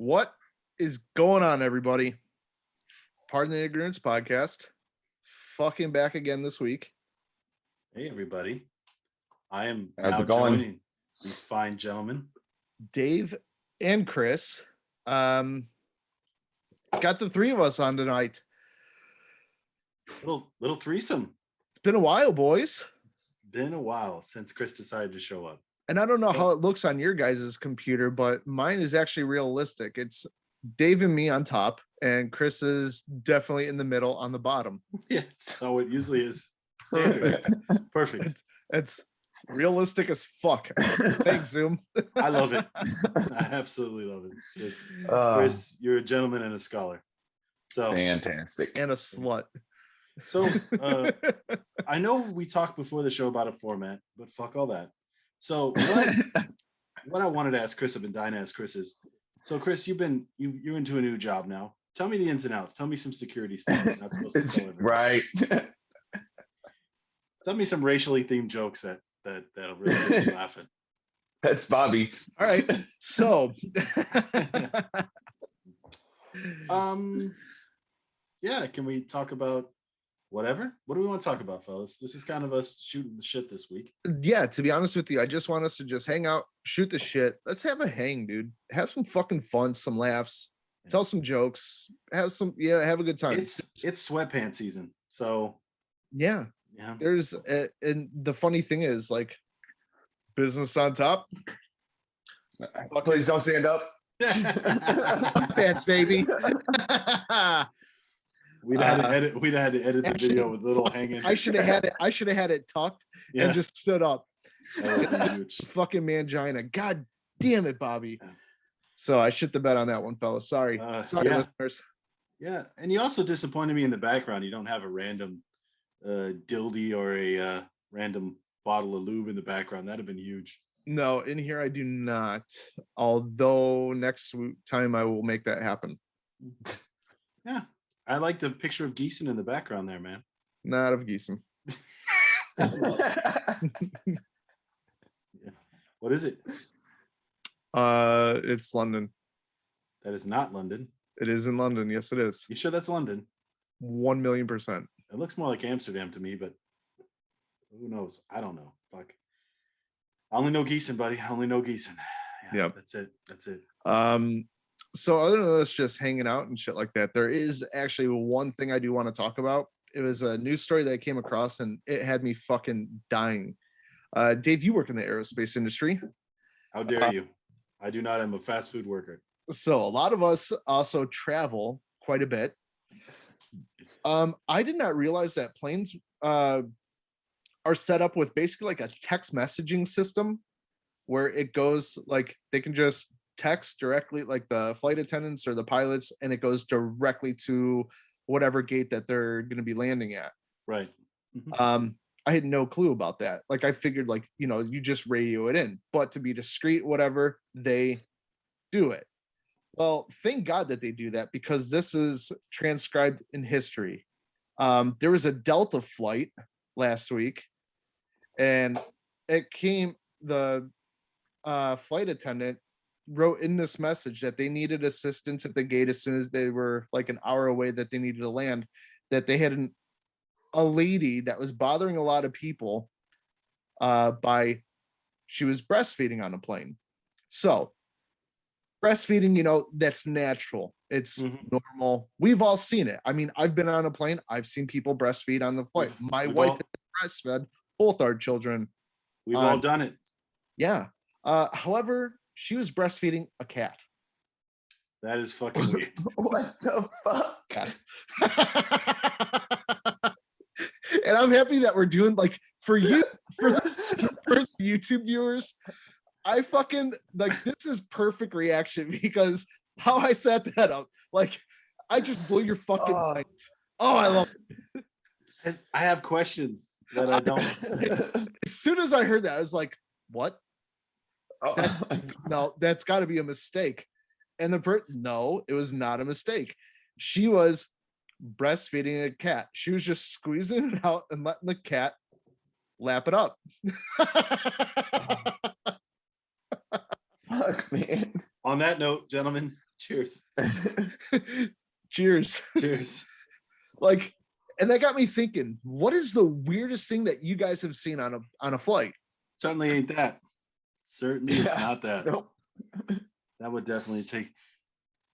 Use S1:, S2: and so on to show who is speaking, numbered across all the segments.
S1: What is going on, everybody? Pardon the Ignorance podcast. Fucking back again this week.
S2: Hey, everybody. I am
S3: How's
S2: now
S3: it going?
S2: joining these fine gentlemen.
S1: Dave and Chris. Got the three of us on tonight.
S2: Little threesome.
S1: It's been a while, boys.
S2: It's been a while since Chris decided to show up.
S1: And I don't know how it looks on your guys' computer, but mine is actually realistic. It's Dave and me on top, and Chris is definitely in the middle on the bottom.
S2: Yeah, so it usually is standard. Perfect.
S1: It's realistic as fuck. Thanks, Zoom.
S2: I love it. I absolutely love it. Yes. Chris, you're a gentleman and a scholar. So
S3: Fantastic.
S1: And a slut.
S2: So I know we talked before the show about a format, but fuck all that. So what I wanted to ask Chris, I've been dying to ask Chris is, so Chris, you're into a new job now. Tell me the ins and outs. Tell me some security stuff you're not supposed to tell everyone.
S3: Right.
S2: Tell me some racially themed jokes that'll really make me laughing.
S3: That's Bobby.
S1: All right. So
S2: yeah, can we talk about whatever? What do we want to talk about, fellas? This is kind of us shooting the shit this week.
S1: yeah, to be honest with you, I just want us to just hang out, shoot the shit. Let's have a hang, dude. Have some fucking fun, some laughs, tell some jokes, have a good time.
S2: It's sweatpants season. So
S1: yeah. There's and the funny thing is, like, business on top.
S3: Please don't stand up.
S1: Pants, baby.
S2: We'd had to edit the video with little hanging.
S1: I should have had it tucked and just stood up.
S2: That would be huge.
S1: Fucking mangina. God damn it, Bobby. So I shit the bed on that one, fellas. Sorry, listeners.
S2: Yeah, and you also disappointed me in the background. You don't have a random dildy or a random bottle of lube in the background. That'd have been huge.
S1: No, in here I do not. Although next time I will make that happen.
S2: Yeah, I like the picture of Geeson in the background there, man.
S1: Not of Geeson.
S2: Yeah. What is it?
S1: It's London.
S2: That is not London.
S1: It is in London. Yes, it is.
S2: You sure that's London?
S1: 1,000,000%.
S2: It looks more like Amsterdam to me, but who knows? I don't know. Fuck. I only know Geeson, buddy. I only know Geeson. Yeah, that's it.
S1: So other than us just hanging out and shit like that, there is actually one thing I do want to talk about. It was a news story that I came across and it had me fucking dying. Dave, you work in the aerospace industry.
S2: How dare you? I do not. I'm a fast food worker.
S1: So a lot of us also travel quite a bit. I did not realize that planes are set up with basically like a text messaging system where it goes like they can just text directly, like the flight attendants or the pilots, and it goes directly to whatever gate that they're going to be landing at.
S2: Right.
S1: I had no clue about that. Like I figured, like, you just radio it in, but to be discreet, whatever, they do it. Well, thank God that they do that, because this is transcribed in history. There was a Delta flight last week, and the flight attendant wrote in this message that they needed assistance at the gate as soon as they were like an hour away, that they needed to land, that they had a lady that was bothering a lot of people she was breastfeeding on a plane. So breastfeeding, that's natural. It's normal. We've all seen it. I mean, I've been on a plane. I've seen people breastfeed on the flight. My wife has breastfed both our children.
S2: We've all done it.
S1: Yeah. However, she was breastfeeding a cat.
S2: That is fucking weird.
S3: What the fuck?
S1: And I'm happy that we're doing, like, for the YouTube viewers, I fucking, like, this is perfect reaction, because how I set that up, like, I just blew your fucking minds. Oh, I love it.
S2: I have questions that I don't.
S1: As soon as I heard that, I was like, what? No, that's got to be a mistake. And no, it was not a mistake. She was breastfeeding a cat. She was just squeezing it out and letting the cat lap it up.
S3: Fuck, man.
S2: On that note, gentlemen, Cheers.
S1: Cheers.
S2: Cheers.
S1: Like, and that got me thinking, what is the weirdest thing that you guys have seen on a flight?
S2: Certainly ain't that. Certainly it's
S3: Yeah.
S2: not that.
S3: Nope.
S2: That would definitely take.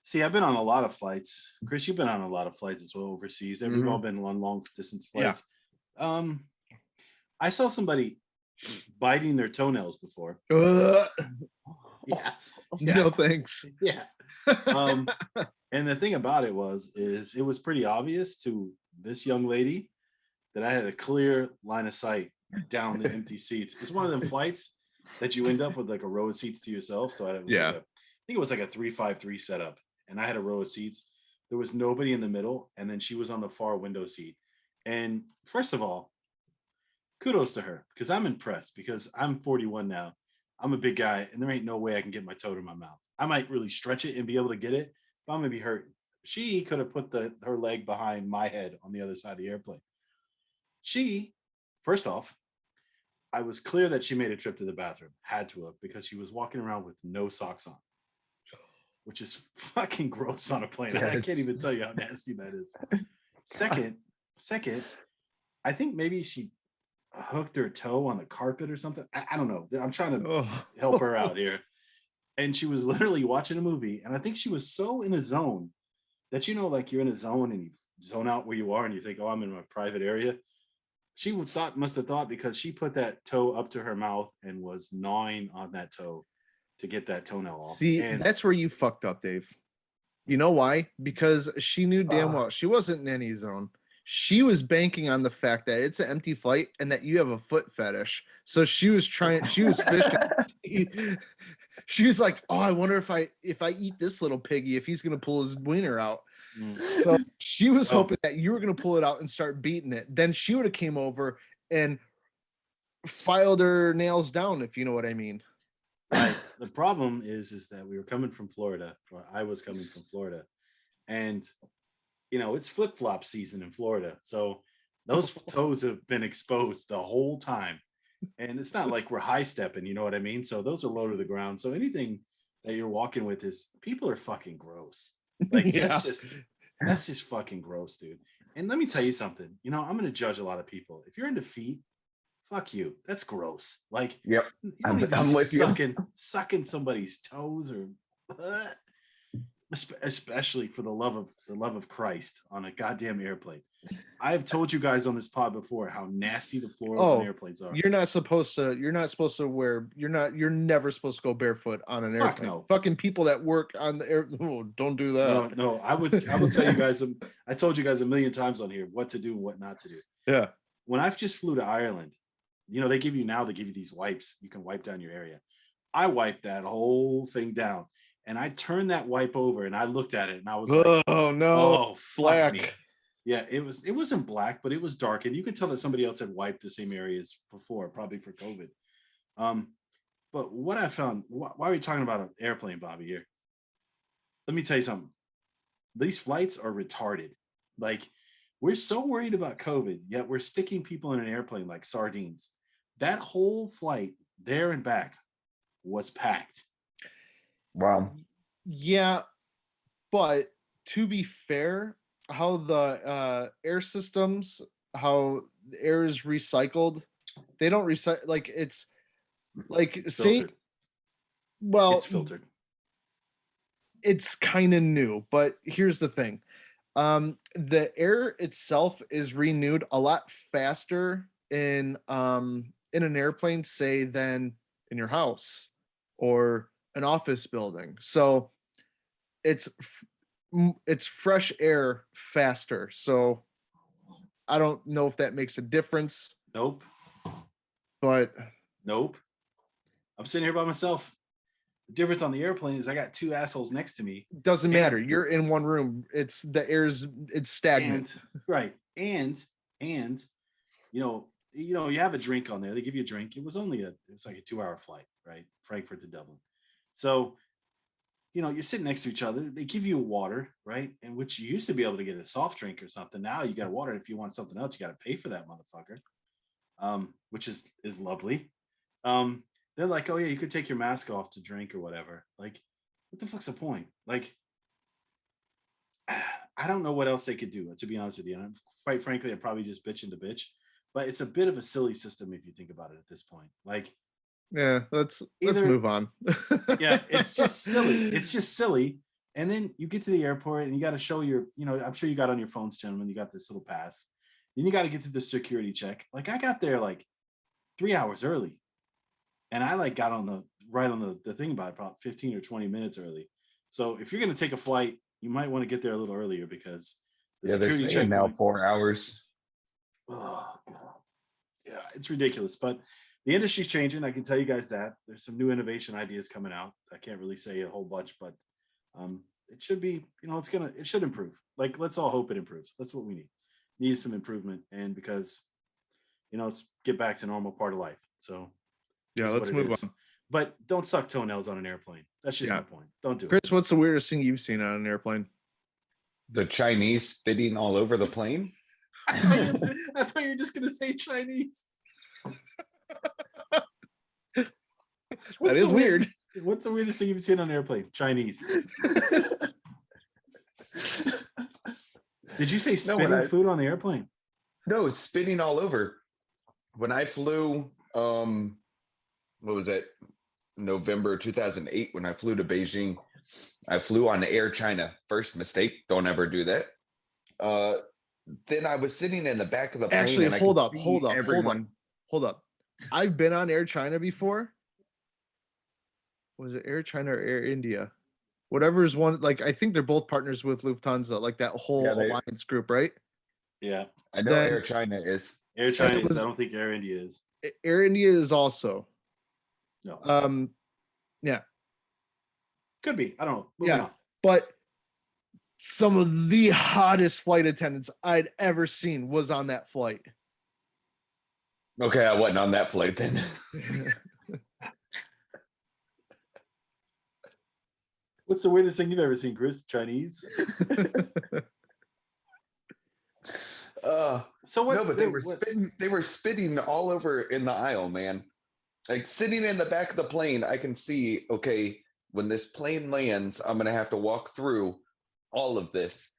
S2: See, I've been on a lot of flights. Chris, you've been on a lot of flights as well overseas. We've
S1: Mhm.
S2: all been on long distance
S1: Yeah.
S2: flights. I saw somebody biting their toenails before.
S1: Yeah.
S2: Yeah.
S1: No thanks.
S2: Yeah. And the thing about it is it was pretty obvious to this young lady that I had a clear line of sight down the empty seats. It's one of them flights that you end up with like a row of seats to yourself. So I was
S1: Yeah.
S2: like I think it was like a 353 setup, and I had a row of seats. There was nobody in the middle, and then she was on the far window seat. And first of all, kudos to her, because I'm impressed, because I'm 41 now. I'm a big guy, and there ain't no way I can get my toe to my mouth. I might really stretch it and be able to get it, but I'm gonna be hurt. She could have put her leg behind my head on the other side of the airplane. She, first off, I was clear that she made a trip to the bathroom, had to have, because she was walking around with no socks on, which is fucking gross on a plane. I can't even tell you how nasty that is. Second, I think maybe she hooked her toe on the carpet or something. I don't know. I'm trying to help her out here. And she was literally watching a movie, and I think she was so in a zone that, you know, like you're in a zone and you zone out where you are and you think, oh, I'm in my private area. She must have thought, because she put that toe up to her mouth and was gnawing on that toe to get that toenail off.
S1: See,
S2: and
S1: that's where you fucked up, Dave. You know why? Because she knew damn well she wasn't in any zone. She was banking on the fact that it's an empty flight and that you have a foot fetish. So she was fishing. She was like, oh, I wonder if I eat this little piggy, if he's gonna pull his wiener out. So she was hoping that you were gonna pull it out and start beating it. Then she would have came over and filed her nails down, if you know what I mean.
S2: Right. The problem is that we were coming from Florida, or I was coming from Florida, and you know, it's flip-flop season in Florida. So those toes have been exposed the whole time. And it's not like we're high stepping, you know what I mean? So those are low to the ground. So anything that you're walking with is, people are fucking gross. Like
S1: Yeah.
S2: that's just fucking gross, dude. And let me tell you something. You know, I'm gonna judge a lot of people. If you're into feet, fuck you. That's gross. Like,
S3: Yep.
S2: you don't need to
S3: I'm
S2: be
S3: with you.
S2: sucking somebody's toes, or especially for the love of Christ, on a goddamn airplane. I have told you guys on this pod before how nasty the floors on airplanes are.
S1: You're not supposed to wear, you're never supposed to go barefoot on an airplane.
S2: No.
S1: Fucking people that work on the air, don't do that.
S2: No, I will tell you guys, I told you guys a million times on here what to do and what not to do.
S1: Yeah.
S2: When I just flew to Ireland, you know, they give you these wipes. You can wipe down your area. I wiped that whole thing down, and I turned that wipe over and I looked at it and I was like,
S1: oh no,
S2: oh,
S1: black.
S2: Me. Yeah, it wasn't black, but it was dark, and you could tell that somebody else had wiped the same areas before, probably for COVID. But what I found, why are we talking about an airplane, Bobby, here? Let me tell you something. These flights are retarded. Like, we're so worried about COVID, yet we're sticking people in an airplane like sardines. That whole flight there and back was packed.
S3: Wow.
S1: Yeah, but to be fair, how the air systems, how the air is recycled, they don't recycle, like it's
S2: Filtered.
S1: Well,
S2: it's filtered.
S1: It's kind of new, but here's the thing. The air itself is renewed a lot faster in an airplane, say, than in your house or an office building. So it's fresh air faster. So I don't know if that makes a difference.
S2: Nope.
S1: But
S2: nope. I'm sitting here by myself. The difference on the airplane is I got two assholes next to me.
S1: Doesn't matter. You're in one room. It's it's stagnant.
S2: Right. And you know, you have a drink on there. They give you a drink. It was like a 2-hour flight, right? Frankfurt to Dublin. So, you know, you're sitting next to each other. They give you water, right? And which you used to be able to get a soft drink or something. Now you got water. If you want something else, you got to pay for that motherfucker. Which is lovely. They're like, oh yeah, you could take your mask off to drink or whatever. Like, what the fuck's the point? Like, I don't know what else they could do, to be honest with you. And quite frankly, I'm probably just bitching to bitch, but it's a bit of a silly system if you think about it at this point. Like,
S1: Yeah, let's
S2: either
S1: move on.
S2: yeah, it's just silly. It's just silly. And then you get to the airport and you got to show your, I'm sure you got on your phones, gentlemen, you got this little pass. Then you got to get to the security check. Like, I got there like 3 hours early. And I like got on the thing about about 15 or 20 minutes early. So if you're gonna take a flight, you might want to get there a little earlier because the
S3: Yeah, they're
S2: security
S3: saying
S2: check
S3: now
S2: would,
S3: 4 hours.
S2: oh God. Yeah, it's ridiculous. But the industry's changing. I can tell you guys that. There's some new innovation ideas coming out. I can't really say a whole bunch, but it should be, it should improve. Like, let's all hope it improves. That's what we need. Need some improvement. And because let's get back to normal part of life. So
S1: Yeah, let's move on.
S2: But don't suck toenails on an airplane. That's just my point. Don't do it.
S1: Chris, what's the weirdest thing you've seen on an airplane?
S3: The Chinese spitting all over the plane.
S2: I thought you were just gonna say Chinese.
S1: That is weird.
S2: What's the weirdest thing you've seen on an airplane? Chinese. Did you say spitting food on the airplane?
S3: No, spitting all over. When I flew, what was it? November 2008, when I flew to Beijing, I flew on Air China. First mistake. Don't ever do that. Then I was sitting in the back of the plane.
S1: Actually,
S3: and
S1: hold up. I've been on Air China before. Was it Air China or Air India? Whatever is one, like, I think they're both partners with Lufthansa, like that whole alliance group, right?
S2: Yeah.
S3: I know Air China is.
S2: Air China is. I don't think Air India is.
S1: Air India is also.
S2: No.
S1: Yeah.
S2: Could be. I don't know.
S1: Moving on. But some of the hottest flight attendants I'd ever seen was on that flight.
S3: Okay, I wasn't on that flight then.
S2: What's the weirdest thing you've ever seen, Chris? Chinese?
S3: So what? No, but they were spitting all over in the aisle, man. Like, sitting in the back of the plane, I can see, okay, when this plane lands, I'm gonna have to walk through all of this.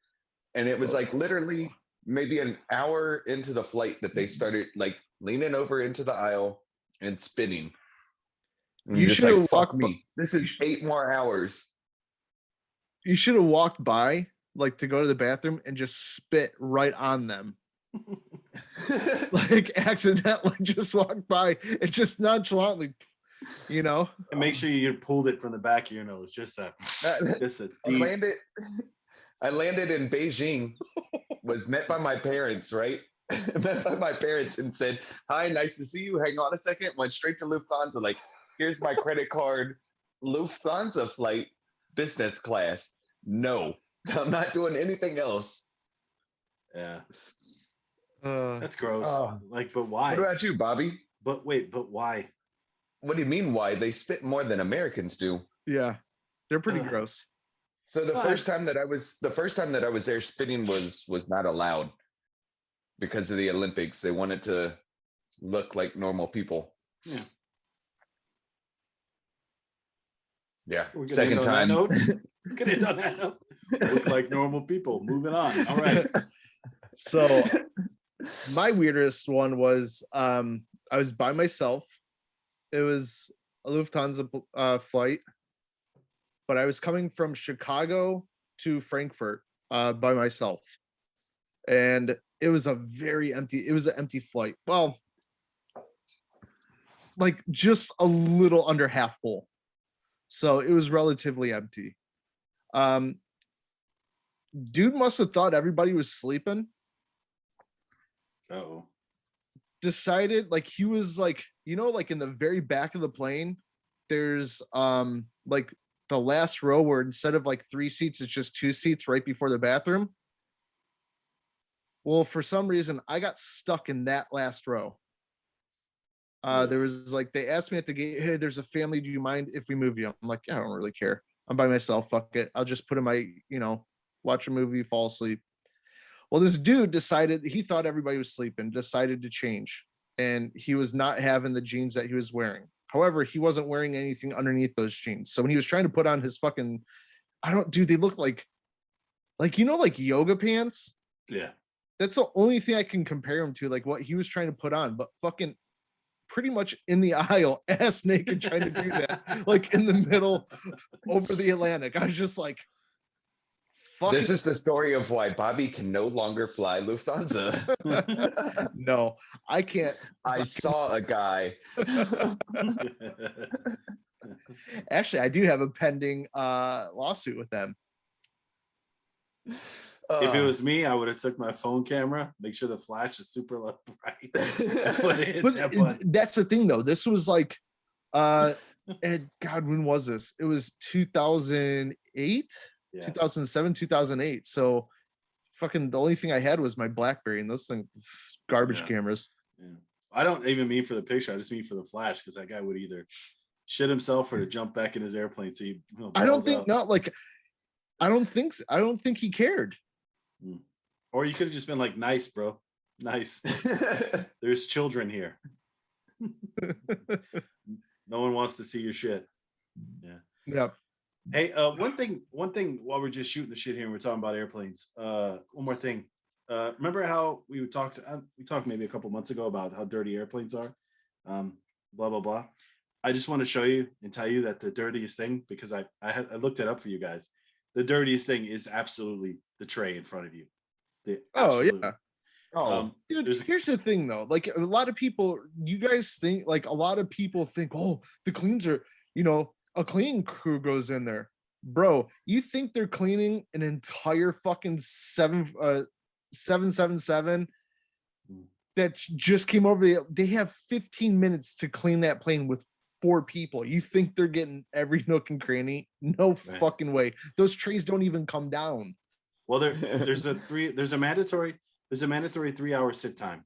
S3: And it was like literally maybe an hour into the flight that they started like leaning over into the aisle and spitting. And
S1: you should have walked
S3: me. This is 8 more hours.
S1: You should have walked by, like, to go to the bathroom and just spit right on them. Like, accidentally just walk by and just nonchalantly, And
S2: make sure you pulled it from the back of your nose. Just a deep...
S3: I landed in Beijing, was met by my parents, right? Met by my parents and said, "Hi, nice to see you. Hang on a second." Went straight to Lufthansa. Like, here's my credit card. Lufthansa flight, business class. No, I'm not doing anything else.
S2: Yeah. That's gross. But why?
S3: What about you, Bobby?
S2: But why?
S3: What do you mean why? They spit more than Americans do.
S1: Yeah, they're pretty gross.
S3: So the first time that I was there, spitting was not allowed because of the Olympics. They wanted to look like normal people.
S2: Yeah.
S3: Yeah. Second time.
S2: Could end on that note. Look like normal people. Moving on. All right.
S1: So my weirdest one was I was by myself. It was a Lufthansa flight, but I was coming from Chicago to Frankfurt by myself. And it was an empty flight. Well, like just a little under half full. So it was relatively empty. Dude must have thought everybody was sleeping.
S2: Oh.
S1: Decided, like, he was like, like in the very back of the plane, there's like the last row where instead of like 3 seats, it's just 2 seats right before the bathroom. Well, for some reason, I got stuck in that last row. There was like, they asked me at the gate, "Hey, there's a family. Do you mind if we move you?" I'm like, "Yeah, I don't really care. I'm by myself. Fuck it. I'll just put in my, watch a movie, fall asleep." Well, this dude decided, he thought everybody was sleeping, decided to change. And he was not having the jeans that he was wearing. However, he wasn't wearing anything underneath those jeans. So when he was trying to put on his fucking, they look like like, you know, like yoga pants.
S2: Yeah.
S1: That's the only thing I can compare him to, like what he was trying to put on, but fucking pretty much in the aisle, ass naked, trying to do that, like in the middle over the Atlantic. I was just like, fucking.
S3: This is the story of why Bobby can no longer fly Lufthansa.
S1: No, I can't.
S3: I saw a guy.
S1: Actually, I do have a pending lawsuit with them.
S2: If it was me, I would have took my phone camera, make sure the flash is super low bright.
S1: That's the thing, though. This was like, and God, when was this? It was 2008, 2007, 2008. So, fucking the only thing I had was my BlackBerry, and those things, garbage cameras.
S2: Yeah. I don't even mean for the picture. I just mean for the flash, because that guy would either shit himself or to jump back in his airplane. So
S1: I don't think not like. I don't think so. I don't think he cared.
S2: Or you could have just been like, nice, bro. Nice. There's children here. No one wants to see your shit. Yeah.
S1: Yep.
S2: Hey, one thing while we're just shooting the shit here and we're talking about airplanes. One more thing. Remember how we talked maybe a couple months ago about how dirty airplanes are? Blah, blah, blah. I just want to show you and tell you that the dirtiest thing, because I looked it up for you guys. The dirtiest thing is absolutely the tray in front of you.
S1: Yeah.
S2: Dude,
S1: here's the thing though. Like a lot of people, you guys think like a lot of people think, oh, the cleans are, you know, a cleaning crew goes in there. Bro, you think they're cleaning an entire fucking 777 that just came over? They have 15 minutes to clean that plane with 4 people. You think they're getting every nook and cranny? No fucking way. Those trays don't even come down.
S2: Well, there's a mandatory 3-hour sit time.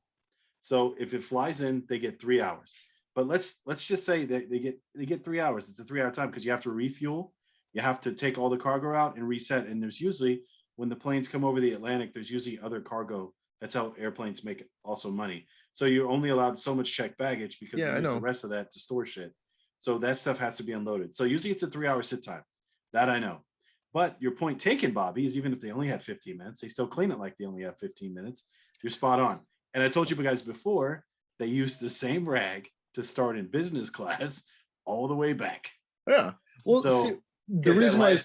S2: So if it flies in, they get 3 hours. But let's just say that they get 3 hours. It's a 3-hour time because you have to refuel, you have to take all the cargo out and reset. And there's usually, when the planes come over the Atlantic, there's usually other cargo. That's how airplanes make also money. So you're only allowed so much checked baggage because there's the rest of that to store shit. So that stuff has to be unloaded. So usually it's a 3-hour sit time. That I know. But your point taken, Bobby, is even if they only had 15 minutes, they still clean it like they only have 15 minutes. You're spot on. And I told you guys before, they used the same rag to start in business class all the way back.
S1: Yeah. Well,
S2: so
S1: see, the reason why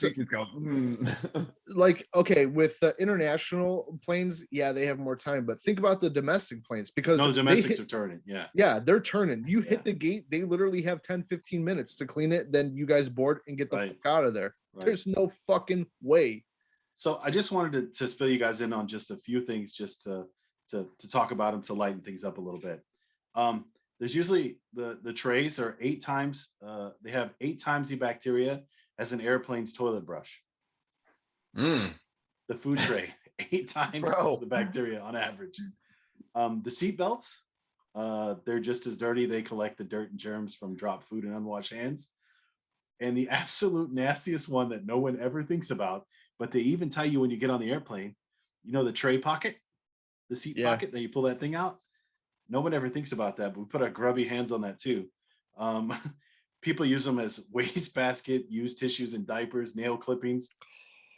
S1: like, okay, with the international planes, yeah, they have more time, but think about the domestic planes, because
S2: no, domestics are turning.
S1: Yeah, they're turning. You hit the gate, they literally have 10-15 minutes to clean it, then you guys board and get the fuck out of there. There's no fucking way.
S2: So I just wanted to fill you guys in on just a few things, just to talk about them, to lighten things up a little bit. There's usually the trays are 8 times, they have 8 times the bacteria as an airplane's toilet brush. The food tray, 8 times the bacteria on average. The seat belts, they're just as dirty. They collect the dirt and germs from dropped food and unwashed hands. And the absolute nastiest one that no one ever thinks about, but they even tell you when you get on the airplane, you know, the tray pocket, the seat pocket that you pull that thing out. No one ever thinks about that, but we put our grubby hands on that too. People use them as wastebasket, used tissues and diapers, nail clippings,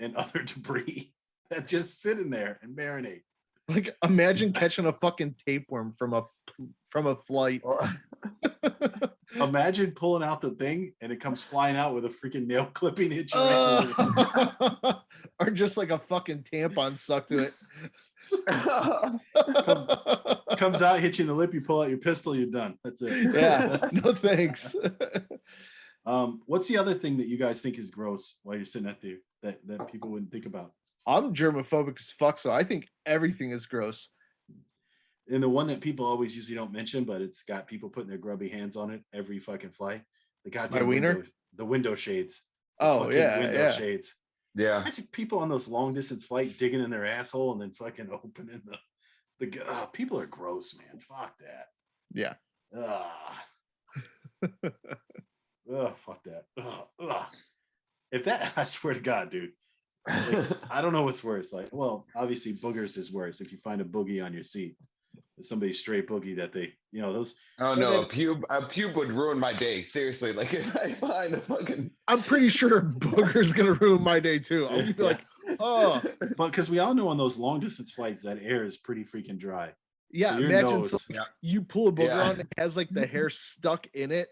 S2: and other debris that just sit in there and marinate.
S1: Like, imagine catching a fucking tapeworm from a flight.
S2: Imagine pulling out the thing and it comes flying out with a freaking nail clipping itch.
S1: Or just like a fucking tampon stuck to it.
S2: comes out, hits you in the lip, you pull out your pistol, you're done. That's it.
S1: Yeah. No thanks.
S2: What's the other thing that you guys think is gross while you're sitting out there that people wouldn't think about?
S1: I'm germophobic as fuck, so I think everything is gross.
S2: And the one that people always usually don't mention, but it's got people putting their grubby hands on it every fucking flight. The goddamn window shades. Window shades.
S3: Yeah.
S2: Imagine people on those long distance flight digging in their asshole and then fucking opening the people are gross, man. Fuck that.
S1: Yeah.
S2: Fuck that. If that, I swear to God, dude. Like, I don't know what's worse. Like, well, obviously boogers is worse. If you find a boogie on your seat, somebody's straight boogie that they, you know, those.
S3: Oh no, a pube would ruin my day. Seriously, like if I find a fucking.
S1: I'm pretty sure booger's gonna ruin my day too. I'll be like, Oh,
S2: But because we all know on those long distance flights that air is pretty freaking dry.
S1: yeah.
S2: So your
S1: Imagine
S2: nose.
S3: Yeah.
S1: you pull a booger
S3: Yeah.
S1: on, it has like the hair stuck in it.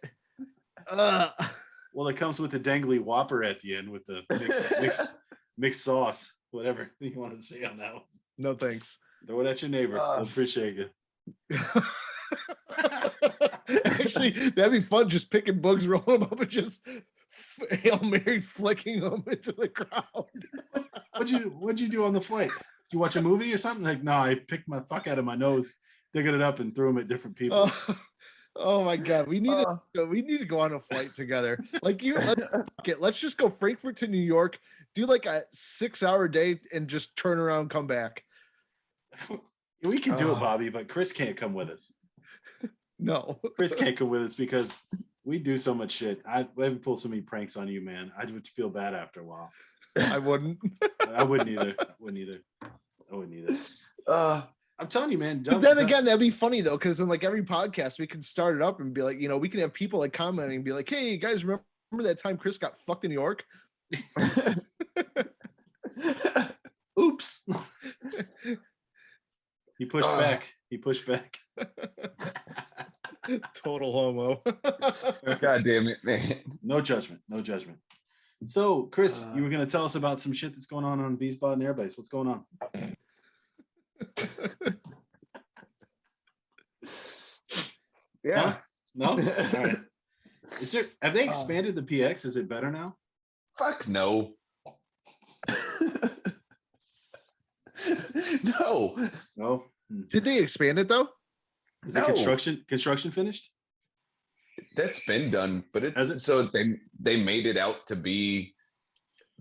S2: Well, it comes with the dangly Whopper at the end with the mixed sauce, whatever you want to say on that one.
S1: No thanks.
S2: Throw it at your neighbor. We'll appreciate you.
S1: Actually, that'd be fun. Just picking bugs, rolling them up, and just Hail Mary flicking them into the crowd.
S2: What'd you do on the flight? Did you watch a movie or something? Like, no, I picked my fuck out of my nose, digging it up, and threw them at different people.
S1: Oh my god, we need to go on a flight together. Like let's just go Frankfurt to New York, do like a 6-hour day, and just turn around, come back.
S2: We can do it, Bobby, but Chris can't come with us.
S1: No,
S2: Chris can't come with us because we do so much shit. I would pull so many pranks on you, man. I would feel bad after a while.
S1: I wouldn't.
S2: I wouldn't either. I'm telling you, man.
S1: But then again, that'd be funny though, because in like every podcast, we can start it up and be like, we can have people like commenting and be like, "Hey, you guys, remember that time Chris got fucked in New York?"
S2: Oops. He pushed back.
S1: Total homo.
S3: God damn it, man.
S2: No judgment. So, Chris, you were going to tell us about some shit that's going on V-Spot and Airbase. What's going on?
S3: Yeah.
S2: Huh? No? All right. Have they expanded the PX? Is it better now?
S3: Fuck no. No.
S2: No.
S1: Did they expand it though?
S2: Is the construction finished?
S3: That's been done, but
S2: Has it?
S3: so they made it out to be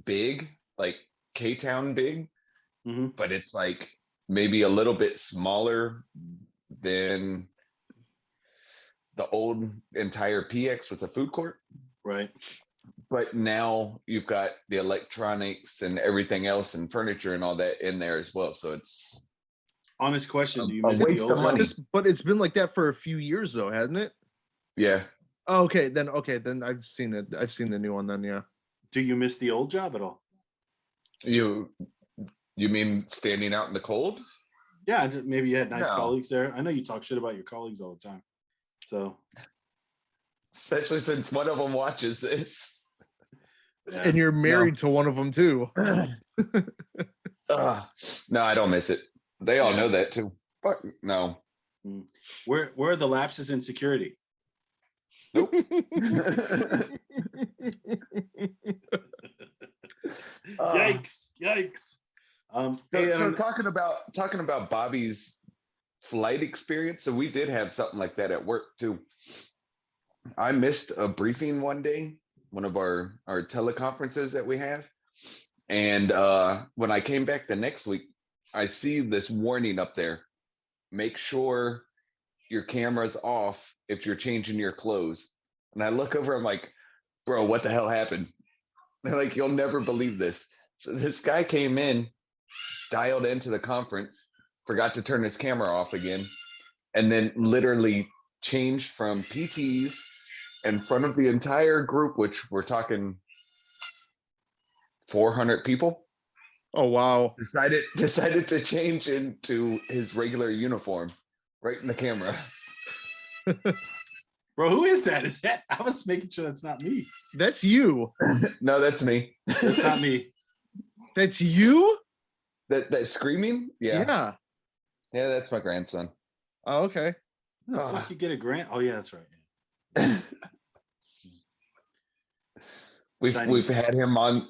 S3: big, like K-Town big, but it's like maybe a little bit smaller than the old entire PX with the food court.
S2: Right.
S3: But now you've got the electronics and everything else and furniture and all that in there as well. So it's
S2: honest question. Do you
S3: a
S2: miss the
S3: waste
S2: old
S3: of money.
S1: But it's been like that for a few years though, hasn't it?
S3: Yeah.
S1: Oh, okay, then I've seen it. I've seen the new one then, yeah.
S2: Do you miss the old job at all?
S3: You mean standing out in the cold?
S2: Yeah, maybe you had nice
S3: No.
S2: colleagues there. I know you talk shit about your colleagues all the time. So,
S3: especially since one of them watches this.
S1: Yeah. And you're married to one of them too.
S3: No, I don't miss it. They all know that too. Fuck no.
S2: Where are the lapses in security?
S3: Nope.
S2: Yikes.
S3: So talking about Bobby's flight experience. So we did have something like that at work too. I missed a briefing one day, one of our teleconferences that we have. And when I came back the next week, I see this warning up there. Make sure your camera's off if you're changing your clothes. And I look over, I'm like, bro, what the hell happened? They're like, you'll never believe this. So this guy came in, dialed into the conference, forgot to turn his camera off again, and then literally changed from PTs in front of the entire group, which we're talking 400 people.
S1: Oh wow!
S3: Decided to change into his regular uniform, right in the camera.
S2: Bro, who is that? Is that? I was making sure that's not me.
S1: That's you.
S3: No, that's me.
S2: That's not me.
S1: That's you.
S3: That screaming? Yeah, that's my grandson.
S1: Oh, okay.
S2: How the fuck you get a grant? Oh yeah, that's right.
S3: We've had him on.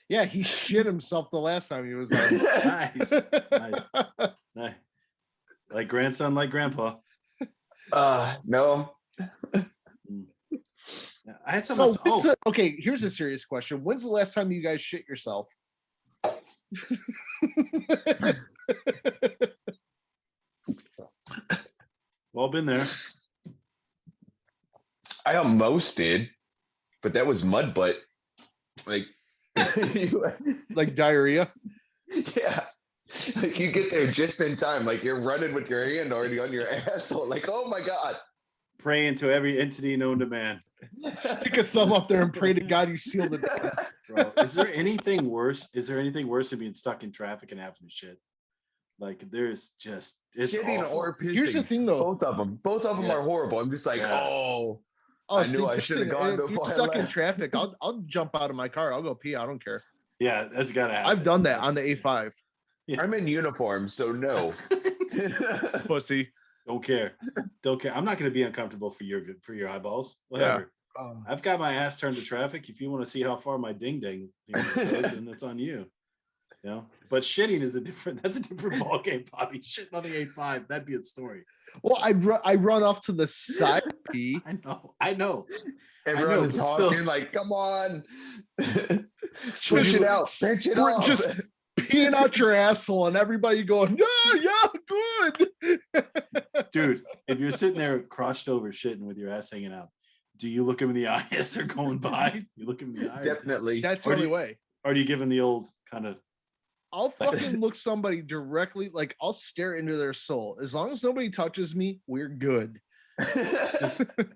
S1: Yeah, he shit himself the last time he was on.
S2: Nice. Like grandson, like grandpa.
S3: No.
S2: I had someone.
S1: Okay, here's a serious question. When's the last time you guys shit yourself?
S2: Well, been there.
S3: I almost did, but that was mud butt. Like,
S1: like diarrhea.
S3: Yeah. Like you get there just in time. Like you're running with your hand already on your asshole. Like, oh my God.
S2: Praying to every entity known to man.
S1: Stick a thumb up there and pray to God you seal the door.
S2: Bro, is there anything worse? Is there anything worse than being stuck in traffic and having to shit? Like it's
S3: Shitting
S2: awful.
S3: or pissing.
S1: Here's the thing, though.
S3: Both of them
S2: Yeah.
S3: are horrible. I'm just like,
S2: Yeah.
S3: oh,
S1: Oh,
S3: I knew I
S1: pissing,
S3: should have gone
S1: if you're
S3: before I
S1: stuck in
S3: left.
S1: traffic, I'll jump out of my car. I'll go pee. I don't care.
S2: Yeah, that's gotta happen.
S1: I've done that on the A5.
S2: Yeah.
S3: I'm in uniform, so no.
S1: Pussy.
S2: Don't care. I'm not gonna be uncomfortable for your eyeballs. Whatever.
S3: Oh.
S2: I've got my ass turned to traffic. If you want to see how far my ding ding goes, then that's on you. You know, but shitting is that's a different ball game, Bobby. Shitting on the A5, that'd be a story.
S1: Well, I run off to the side pee.
S2: I know.
S3: Everyone is
S2: but
S3: talking
S2: still.
S3: like, come on.
S1: Just
S3: Push it out. Pinch it off.
S1: Just peeing out your asshole and everybody going, yeah, good.
S2: Dude, if you're sitting there crotched over shitting with your ass hanging out, do you look them in the eye as they're going by? You look them in the eye.
S3: Definitely.
S1: That's the only way.
S2: Or do you give them the old kind of?
S1: I'll fucking look somebody directly, like I'll stare into their soul. As long as nobody touches me, we're good.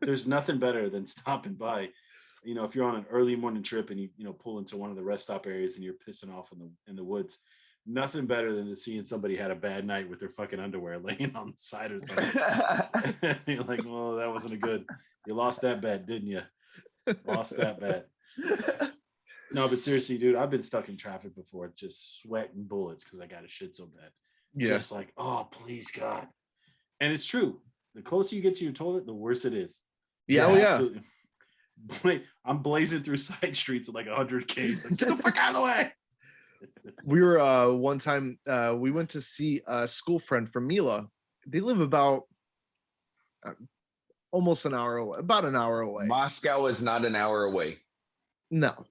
S2: There's nothing better than stopping by. You know, if you're on an early morning trip and you pull into one of the rest stop areas and you're pissing off in the woods, nothing better than seeing somebody had a bad night with their fucking underwear laying on the side or something. You're like, well, that wasn't a good. You lost that bet, didn't you? Lost that bet. No, but seriously, dude, I've been stuck in traffic before, just sweating bullets because I got a shit so bad.
S1: Yeah.
S2: Just like, oh, please, God. And it's true. The closer you get to your toilet, the worse it is.
S1: Yeah, oh, yeah.
S2: Absolutely. I'm blazing through side streets at like 100 Ks. Like, get the fuck out of the way.
S1: We were one time we went to see a school friend from Mila. They live about almost an hour away, about an hour away.
S3: Moscow is not an hour away.
S1: No.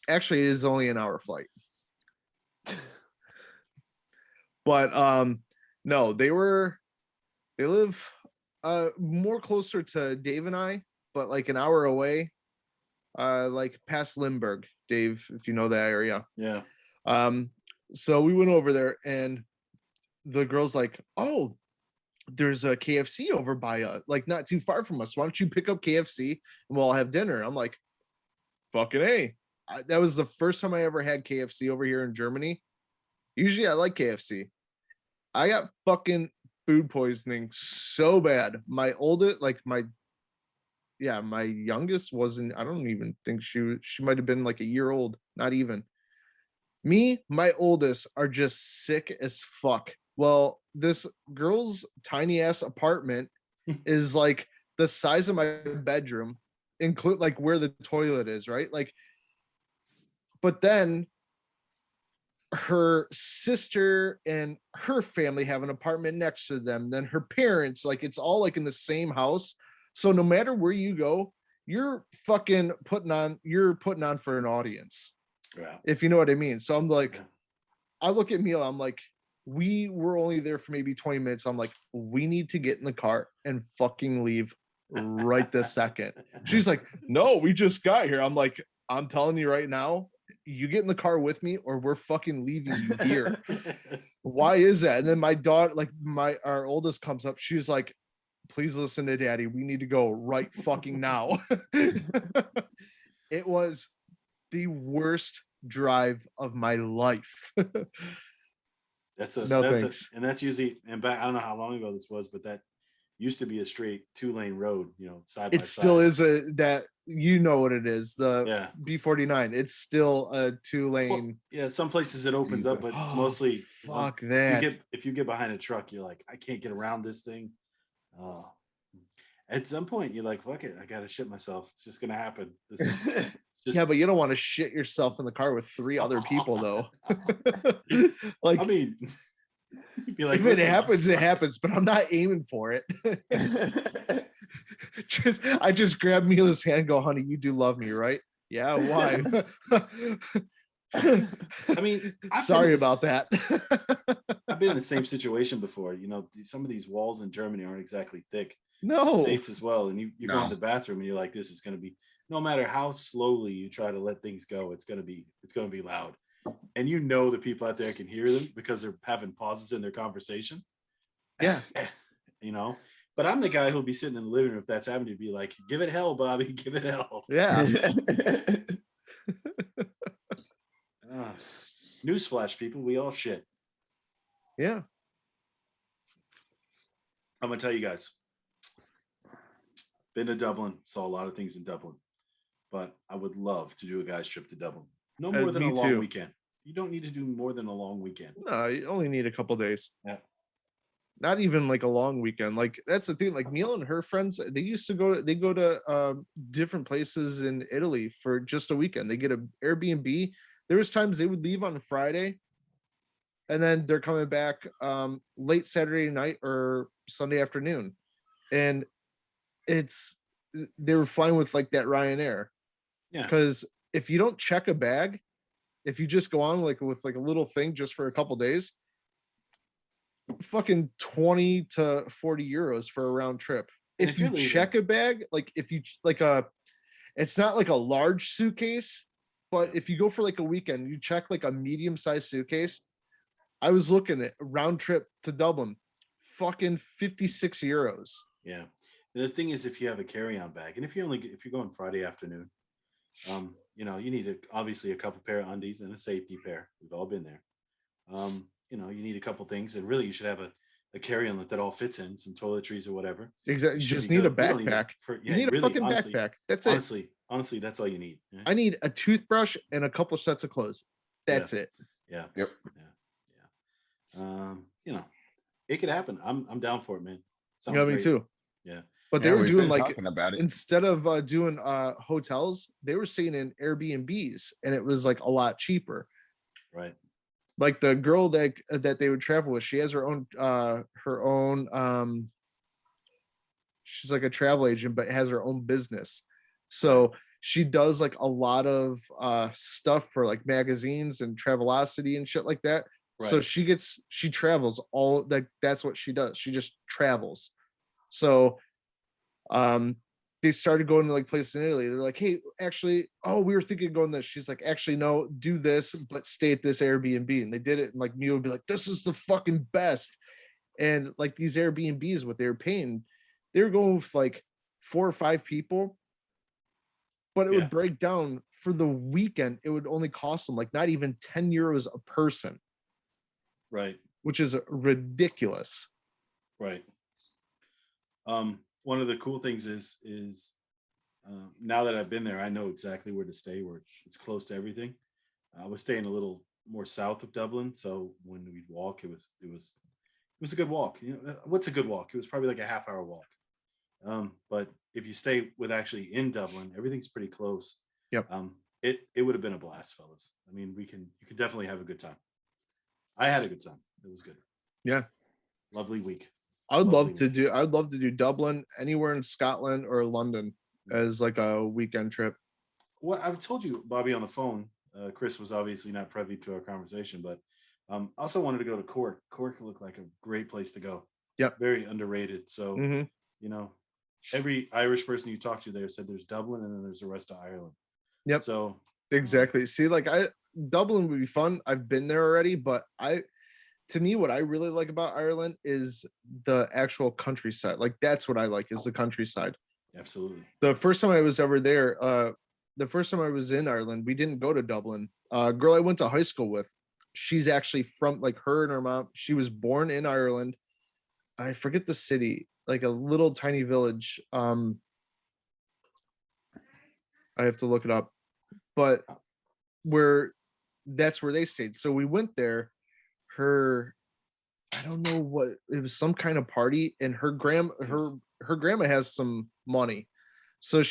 S1: Actually, it is only an hour flight. But no, they live more closer to Dave and I, but like an hour away, like past Lindbergh, Dave, if you know that area.
S2: Yeah.
S1: So we went over there and the girl's like, oh, there's a KFC over by like not too far from us. Why don't you pick up KFC and we'll have dinner? I'm like, fucking A. That was the first time I ever had KFC over here in Germany. Usually I like KFC. I got fucking food poisoning so bad. My oldest, like my youngest wasn't, I don't even think she might have been like a year old, not even. Me, my oldest are just sick as fuck. Well, this girl's tiny ass apartment is like the size of my bedroom, include like where the toilet is, right? Like, but then her sister and her family have an apartment next to them. Then her parents, like it's all like in the same house. So no matter where you go, you're fucking putting on for an audience.
S2: Yeah.
S1: If you know what I mean. So I'm like, I look at Mila, I'm like, we were only there for maybe 20 minutes. I'm like, we need to get in the car and fucking leave right this second. She's like, no, we just got here. I'm like, I'm telling you right now, you get in the car with me or we're fucking leaving you here. Why is that? And then my daughter, like our oldest comes up. She's like, please listen to daddy. We need to go right fucking now. It was the worst drive of my life.
S2: That's usually, and back, I don't know how long ago this was, but that used to be a straight 2-lane road, side by side.
S1: It still is that, you know what it is, the B49. It's still a 2-lane.
S2: Well, some places it opens up, but it's mostly
S1: fuck that.
S2: If you get behind a truck, you're like, I can't get around this thing. At some point, you're like, fuck it, I gotta shit myself. It's just gonna happen.
S1: Yeah, but you don't want to shit yourself in the car with 3 other people, though. Like,
S2: I mean, you'd be like,
S1: if it happens, it happens, but I'm not aiming for it. I just grab Mila's hand and go, honey, you do love me, right? Yeah, why?
S2: I mean,
S1: sorry about that.
S2: I've been in the same situation before. Some of these walls in Germany aren't exactly thick.
S1: No.
S2: States as well. And you go in the bathroom and you're like, this is going to be, no matter how slowly you try to let things go, it's going to be loud. And the people out there can hear them because they're having pauses in their conversation.
S1: Yeah.
S2: But But I'm the guy who'll be sitting in the living room if that's happening to be like, give it hell, Bobby, give it hell.
S1: Yeah.
S2: Newsflash, people, we all shit.
S1: Yeah.
S2: I'm gonna tell you guys. Been to Dublin, saw a lot of things in Dublin, but I would love to do a guy's trip to Dublin. No more than
S1: Me
S2: a long
S1: too.
S2: weekend. You don't need to do more than a long weekend.
S1: No, you only need a couple days.
S2: Yeah.
S1: Not even like a long weekend. Like that's the thing. Like Neil and her friends, they used to go. They go to different places in Italy for just a weekend. They get an Airbnb. There was times they would leave on a Friday, and then they're coming back late Saturday night or Sunday afternoon, and it's they were flying with like that Ryanair.
S2: Yeah.
S1: Because if you don't check a bag, if you just go on like with like a little thing just for a couple days, fucking 20 to 40 euros for a round trip.
S2: And
S1: If you check a bag, like if you like it's not like a large suitcase, but if you go for like a weekend, you check like a medium-sized suitcase. I was looking at round trip to Dublin, fucking 56 euros.
S2: Yeah. The thing is, if you have a carry-on bag, and if you're going Friday afternoon, you know, you need obviously a couple pair of undies and a safety pair. We've all been there. You know, you need a couple things, and really you should have a carry-on that all fits in, some toiletries or whatever.
S1: Exactly. You just need a backpack. You need a
S2: really,
S1: fucking
S2: honestly,
S1: backpack. That's
S2: it. Honestly, that's all you need. Yeah?
S1: I need a toothbrush and a couple sets of clothes. That's it.
S2: Yeah.
S3: Yep.
S2: Yeah. You know, it could happen. I'm down for it, man.
S1: Sounds me too.
S2: Yeah.
S1: But they were doing like
S3: talking about it.
S1: Instead of doing hotels, they were staying in Airbnbs, and it was like a lot cheaper.
S2: Right.
S1: Like the girl that they would travel with, she has her own she's like a travel agent, but has her own business. So she does like a lot of stuff for like magazines and Travelocity and shit like that. Right. So she travels all that. That's what she does. She just travels. So they started going to like places in Italy. They're like, hey, actually, we were thinking of going this. She's like, actually, no, do this, but stay at this Airbnb. And they did it. And like Mia would be like, this is the fucking best. And like these Airbnbs, what they were paying, they were going with like 4 or 5 people, but it would break down for the weekend. It would only cost them like not even 10 euros a person.
S2: Right.
S1: Which is ridiculous.
S2: Right. One of the cool things is now that I've been there, I know exactly where to stay, where it's close to everything. I was staying a little more south of Dublin, so when we'd walk, it was a good walk. You know, what's a good walk? It was probably like a half-hour walk. But if you stay with actually in Dublin, everything's pretty close.
S1: Yep.
S2: It would have been a blast, fellas. I mean, you could definitely have a good time. I had a good time. It was good.
S1: Yeah.
S2: Lovely week.
S1: I'd love to do Dublin, anywhere in Scotland or London as like a weekend trip.
S2: What I've told you, Bobby, on the phone, Chris was obviously not privy to our conversation, but I also wanted to go to Cork. Cork looked like a great place to go.
S1: Yep.
S2: Very underrated. So, you know, every Irish person you talk to there said there's Dublin and then there's the rest of Ireland.
S1: Yep.
S2: So
S1: exactly. See, like Dublin would be fun. I've been there already, but to me, what I really like about Ireland is the actual countryside. Like that's what I like is the countryside.
S2: Absolutely.
S1: The first time I was ever there, the first time I was in Ireland, we didn't go to Dublin. Girl I went to high school with, she's actually from like her and her mom. She was born in Ireland. I forget the city, like a little tiny village. I have to look it up, but that's where they stayed. So we went there. I don't know what it was, some kind of party, and her grandma has some money, so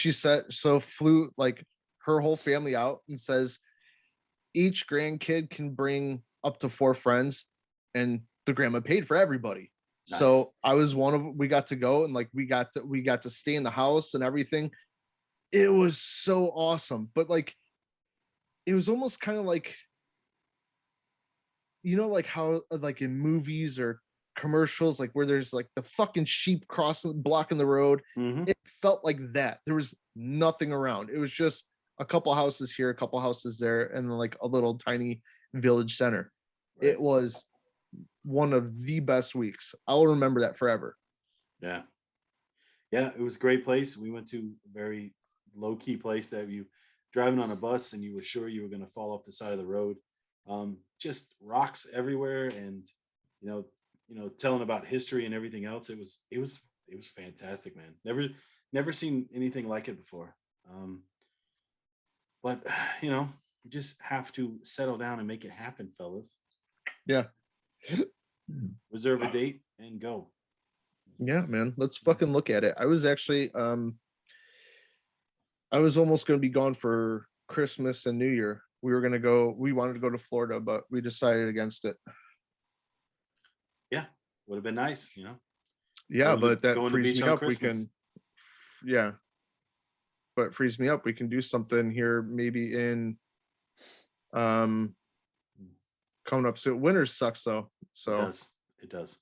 S1: flew like her whole family out and says each grandkid can bring up to 4 friends, and the grandma paid for everybody. Nice. So I was one of them. We got to go, and like we got to stay in the house and everything. It was so awesome, but like it was almost kind of like, you know, like how like in movies or commercials, like where there's like the fucking sheep blocking the road. It felt like that. There was nothing around. It was just a couple houses here, a couple houses there, and like a little tiny village center. Right. It was one of the best weeks. I'll remember that forever.
S2: Yeah. Yeah, it was a great place. We went to a very low key place that you driving on a bus and you were sure you were going to fall off the side of the road. Just rocks everywhere, and you know, telling about history and everything else. It was fantastic, man. Never seen anything like it before. Um, but we just have to settle down and make it happen, fellas.
S1: Yeah.
S2: Reserve a date and go.
S1: Yeah, man. Let's fucking look at it. I was actually I was almost gonna be gone for Christmas and New Year. We wanted to go to Florida, but we decided against it.
S2: Yeah, would have been nice,
S1: Yeah,
S2: Go to the
S1: but that
S2: go on the
S1: frees
S2: beach
S1: me
S2: on
S1: up. We
S2: Christmas.
S1: can yeah, but it frees me up. We can do something here maybe in um coming up soon. Winter sucks though.
S2: It
S1: So
S2: does. It does.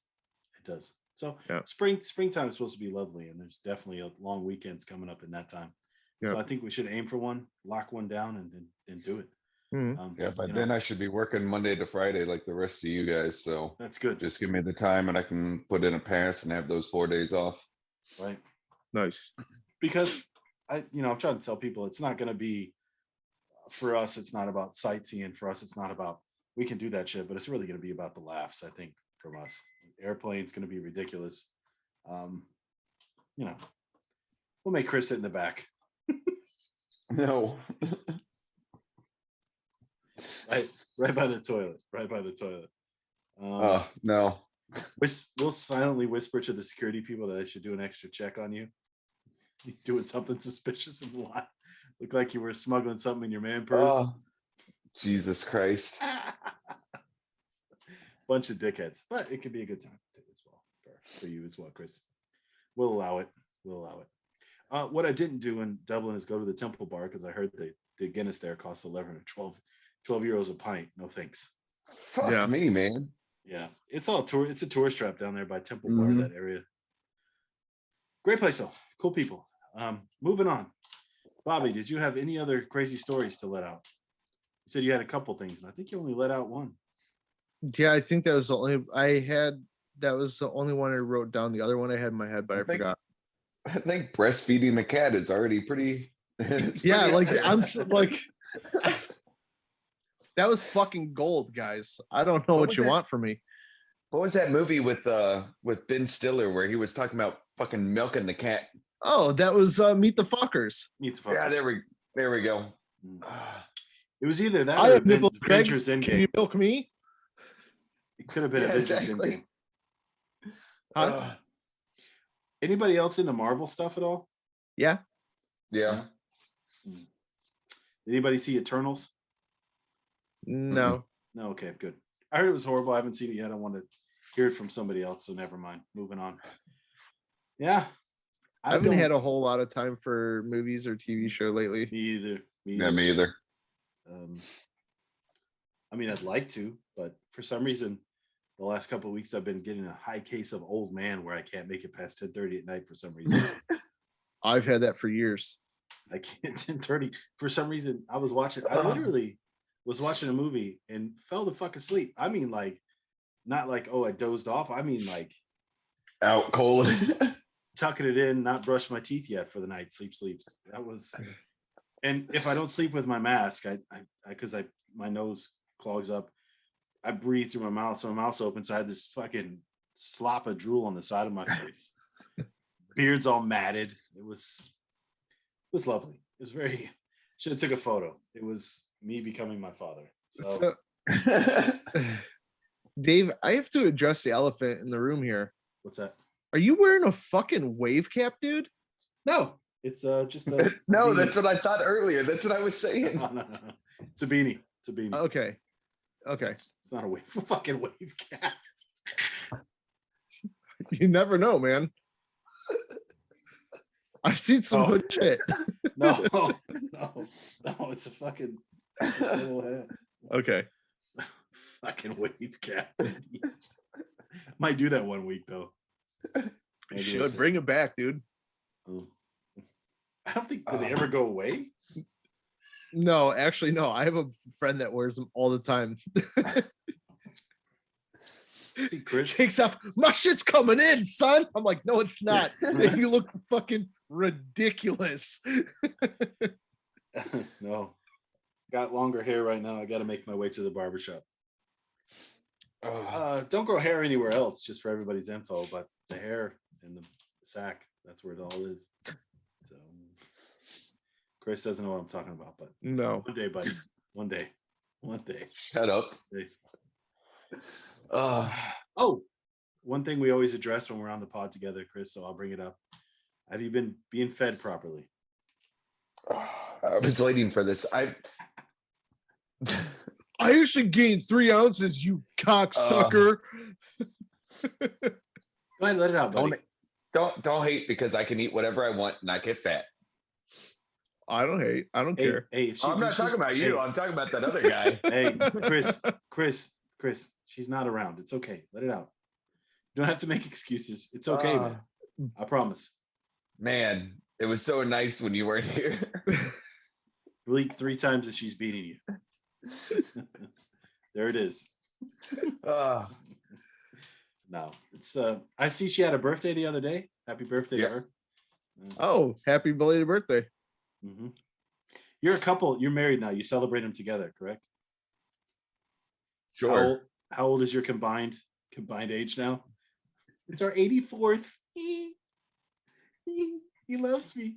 S2: It does. So
S1: yeah,
S2: springtime is supposed to be lovely, and there's definitely a long weekends coming up in that time.
S1: yeah.
S2: So I think we should aim for one, lock one down, and then do it.
S1: Mhm.
S3: Yeah, but then I should be working Monday to Friday like the rest of you guys. So
S2: that's good,
S3: just give me the time and I can put in a pass and have those 4 days off.
S2: right?
S1: Nice.
S2: Because I'm trying to tell people it's not going to be for us. It's not about sightseeing. For us, it's not about we can do that shit, but it's really going to be about the laughs. I think from us, airplane's going to be ridiculous. Um, you know, we'll make Chris sit in the back.
S3: No.
S2: Right by the toilet. Right by the toilet.
S3: No.
S2: We'll silently whisper to the security people that they should do an extra check on you. You doing something suspicious in the line. Look like you were smuggling something in your man purse.
S3: Oh, Jesus Christ.
S2: Bunch of dickheads, but it could be a good time as well for you as well, Chris. We'll allow it. What I didn't do in Dublin is go to the Temple Bar because I heard the Guinness there costs 11 or 12 euros a pint. No thanks.
S3: Fuck me, man.
S2: Yeah, it's all tour. It's a tourist trap down there by Temple Bar, that area. Great place though, cool people. Moving on. Bobby, did you have any other crazy stories to let out? You said you had a couple things, and I think you only let out one.
S1: Yeah, I think that was the only I had. That was the only one I wrote down. The other one I had in my head, but I forgot.
S3: I think breastfeeding a cat is already pretty.
S1: Yeah, like like that was fucking gold, guys. I don't know what you want from me.
S3: What was that movie with Ben Stiller where he was talking about fucking milking the cat?
S1: Oh, that was Meet the Fuckers.
S2: Meet the Fuckers.
S3: Yeah, there we go.
S2: It was either that or Avengers Endgame.
S1: Can you milk me?
S2: It could have been Avengers Endgame. Anybody else into Marvel stuff at all?
S1: Yeah.
S3: Yeah.
S2: Did anybody see Eternals?
S1: No.
S2: No, okay, good. I heard it was horrible. I haven't seen it yet. I want to hear it from somebody else, so never mind. Moving on. Yeah.
S1: I haven't had a whole lot of time for movies or TV show lately.
S2: Me either.
S3: Yeah, me either.
S2: I mean, I'd like to, but for some reason, the last couple of weeks I've been getting a high case of old man where I can't make it past 10:30 at night for some reason.
S1: I've had that for years.
S2: I can't 10:30 for some reason. I literally was watching a movie and fell the fuck asleep. I mean, like, not like, oh, I dozed off. I mean, like,
S3: out cold.
S2: Tucking it in, not brushed my teeth yet for the night. Sleeps. That was, and if I don't sleep with my mask, because my nose clogs up, I breathe through my mouth, so my mouth's open. So I had this fucking slop of drool on the side of my face. Beard's all matted. It was lovely. It was very. Should have took a photo. It was me becoming my father. So
S1: Dave, I have to address the elephant in the room here.
S2: What's that?
S1: Are you wearing a fucking wave cap, dude?
S2: No, it's just a.
S3: No, beanie. That's what I thought earlier. That's what I was saying.
S2: No. It's a beanie.
S1: Okay.
S2: It's not a fucking wave cap.
S1: You never know, man. I've seen some good shit.
S2: No, it's a fucking little hat.
S1: Okay.
S2: Fucking wave cap. Might do that one week though.
S1: You should bring it back, dude.
S2: I don't think did they ever go away?
S1: No, actually, no. I have a friend that wears them all the time.
S2: See, Chris.
S1: takes off. My shit's coming in, son. I'm like, no, it's not. And you look fucking ridiculous.
S2: No, got longer hair right now. I got to make my way to the barbershop. Don't grow hair anywhere else, just for everybody's info, but the hair and the sack, that's where it all is. So Chris doesn't know what I'm talking about, but
S1: No.
S2: one day, buddy. One day.
S3: Shut up.
S2: Oh, one thing we always address when we're on the pod together, Chris, so I'll bring it up. Have you been being fed properly?
S3: I was waiting for this.
S1: I actually gained 3 ounces, you cocksucker.
S2: Go ahead, let it out, buddy.
S3: Don't hate because I can eat whatever I want and not get fat.
S1: I don't hate. I don't care.
S2: Hey,
S3: I'm not talking about you. I'm talking about that other guy.
S2: Hey, Chris, she's not around. It's okay. Let it out. You don't have to make excuses. It's okay, man. I promise.
S3: Man, it was so nice when you weren't here.
S2: Bleak 3 times that she's beating you. There it is. No, it's I see she had a birthday the other day. Happy birthday to her.
S1: Oh, happy belated birthday.
S2: Mm-hmm. You're a couple. You're married now. You celebrate them together, correct?
S3: Sure.
S2: How old is your combined age now? It's our 84th. He loves me.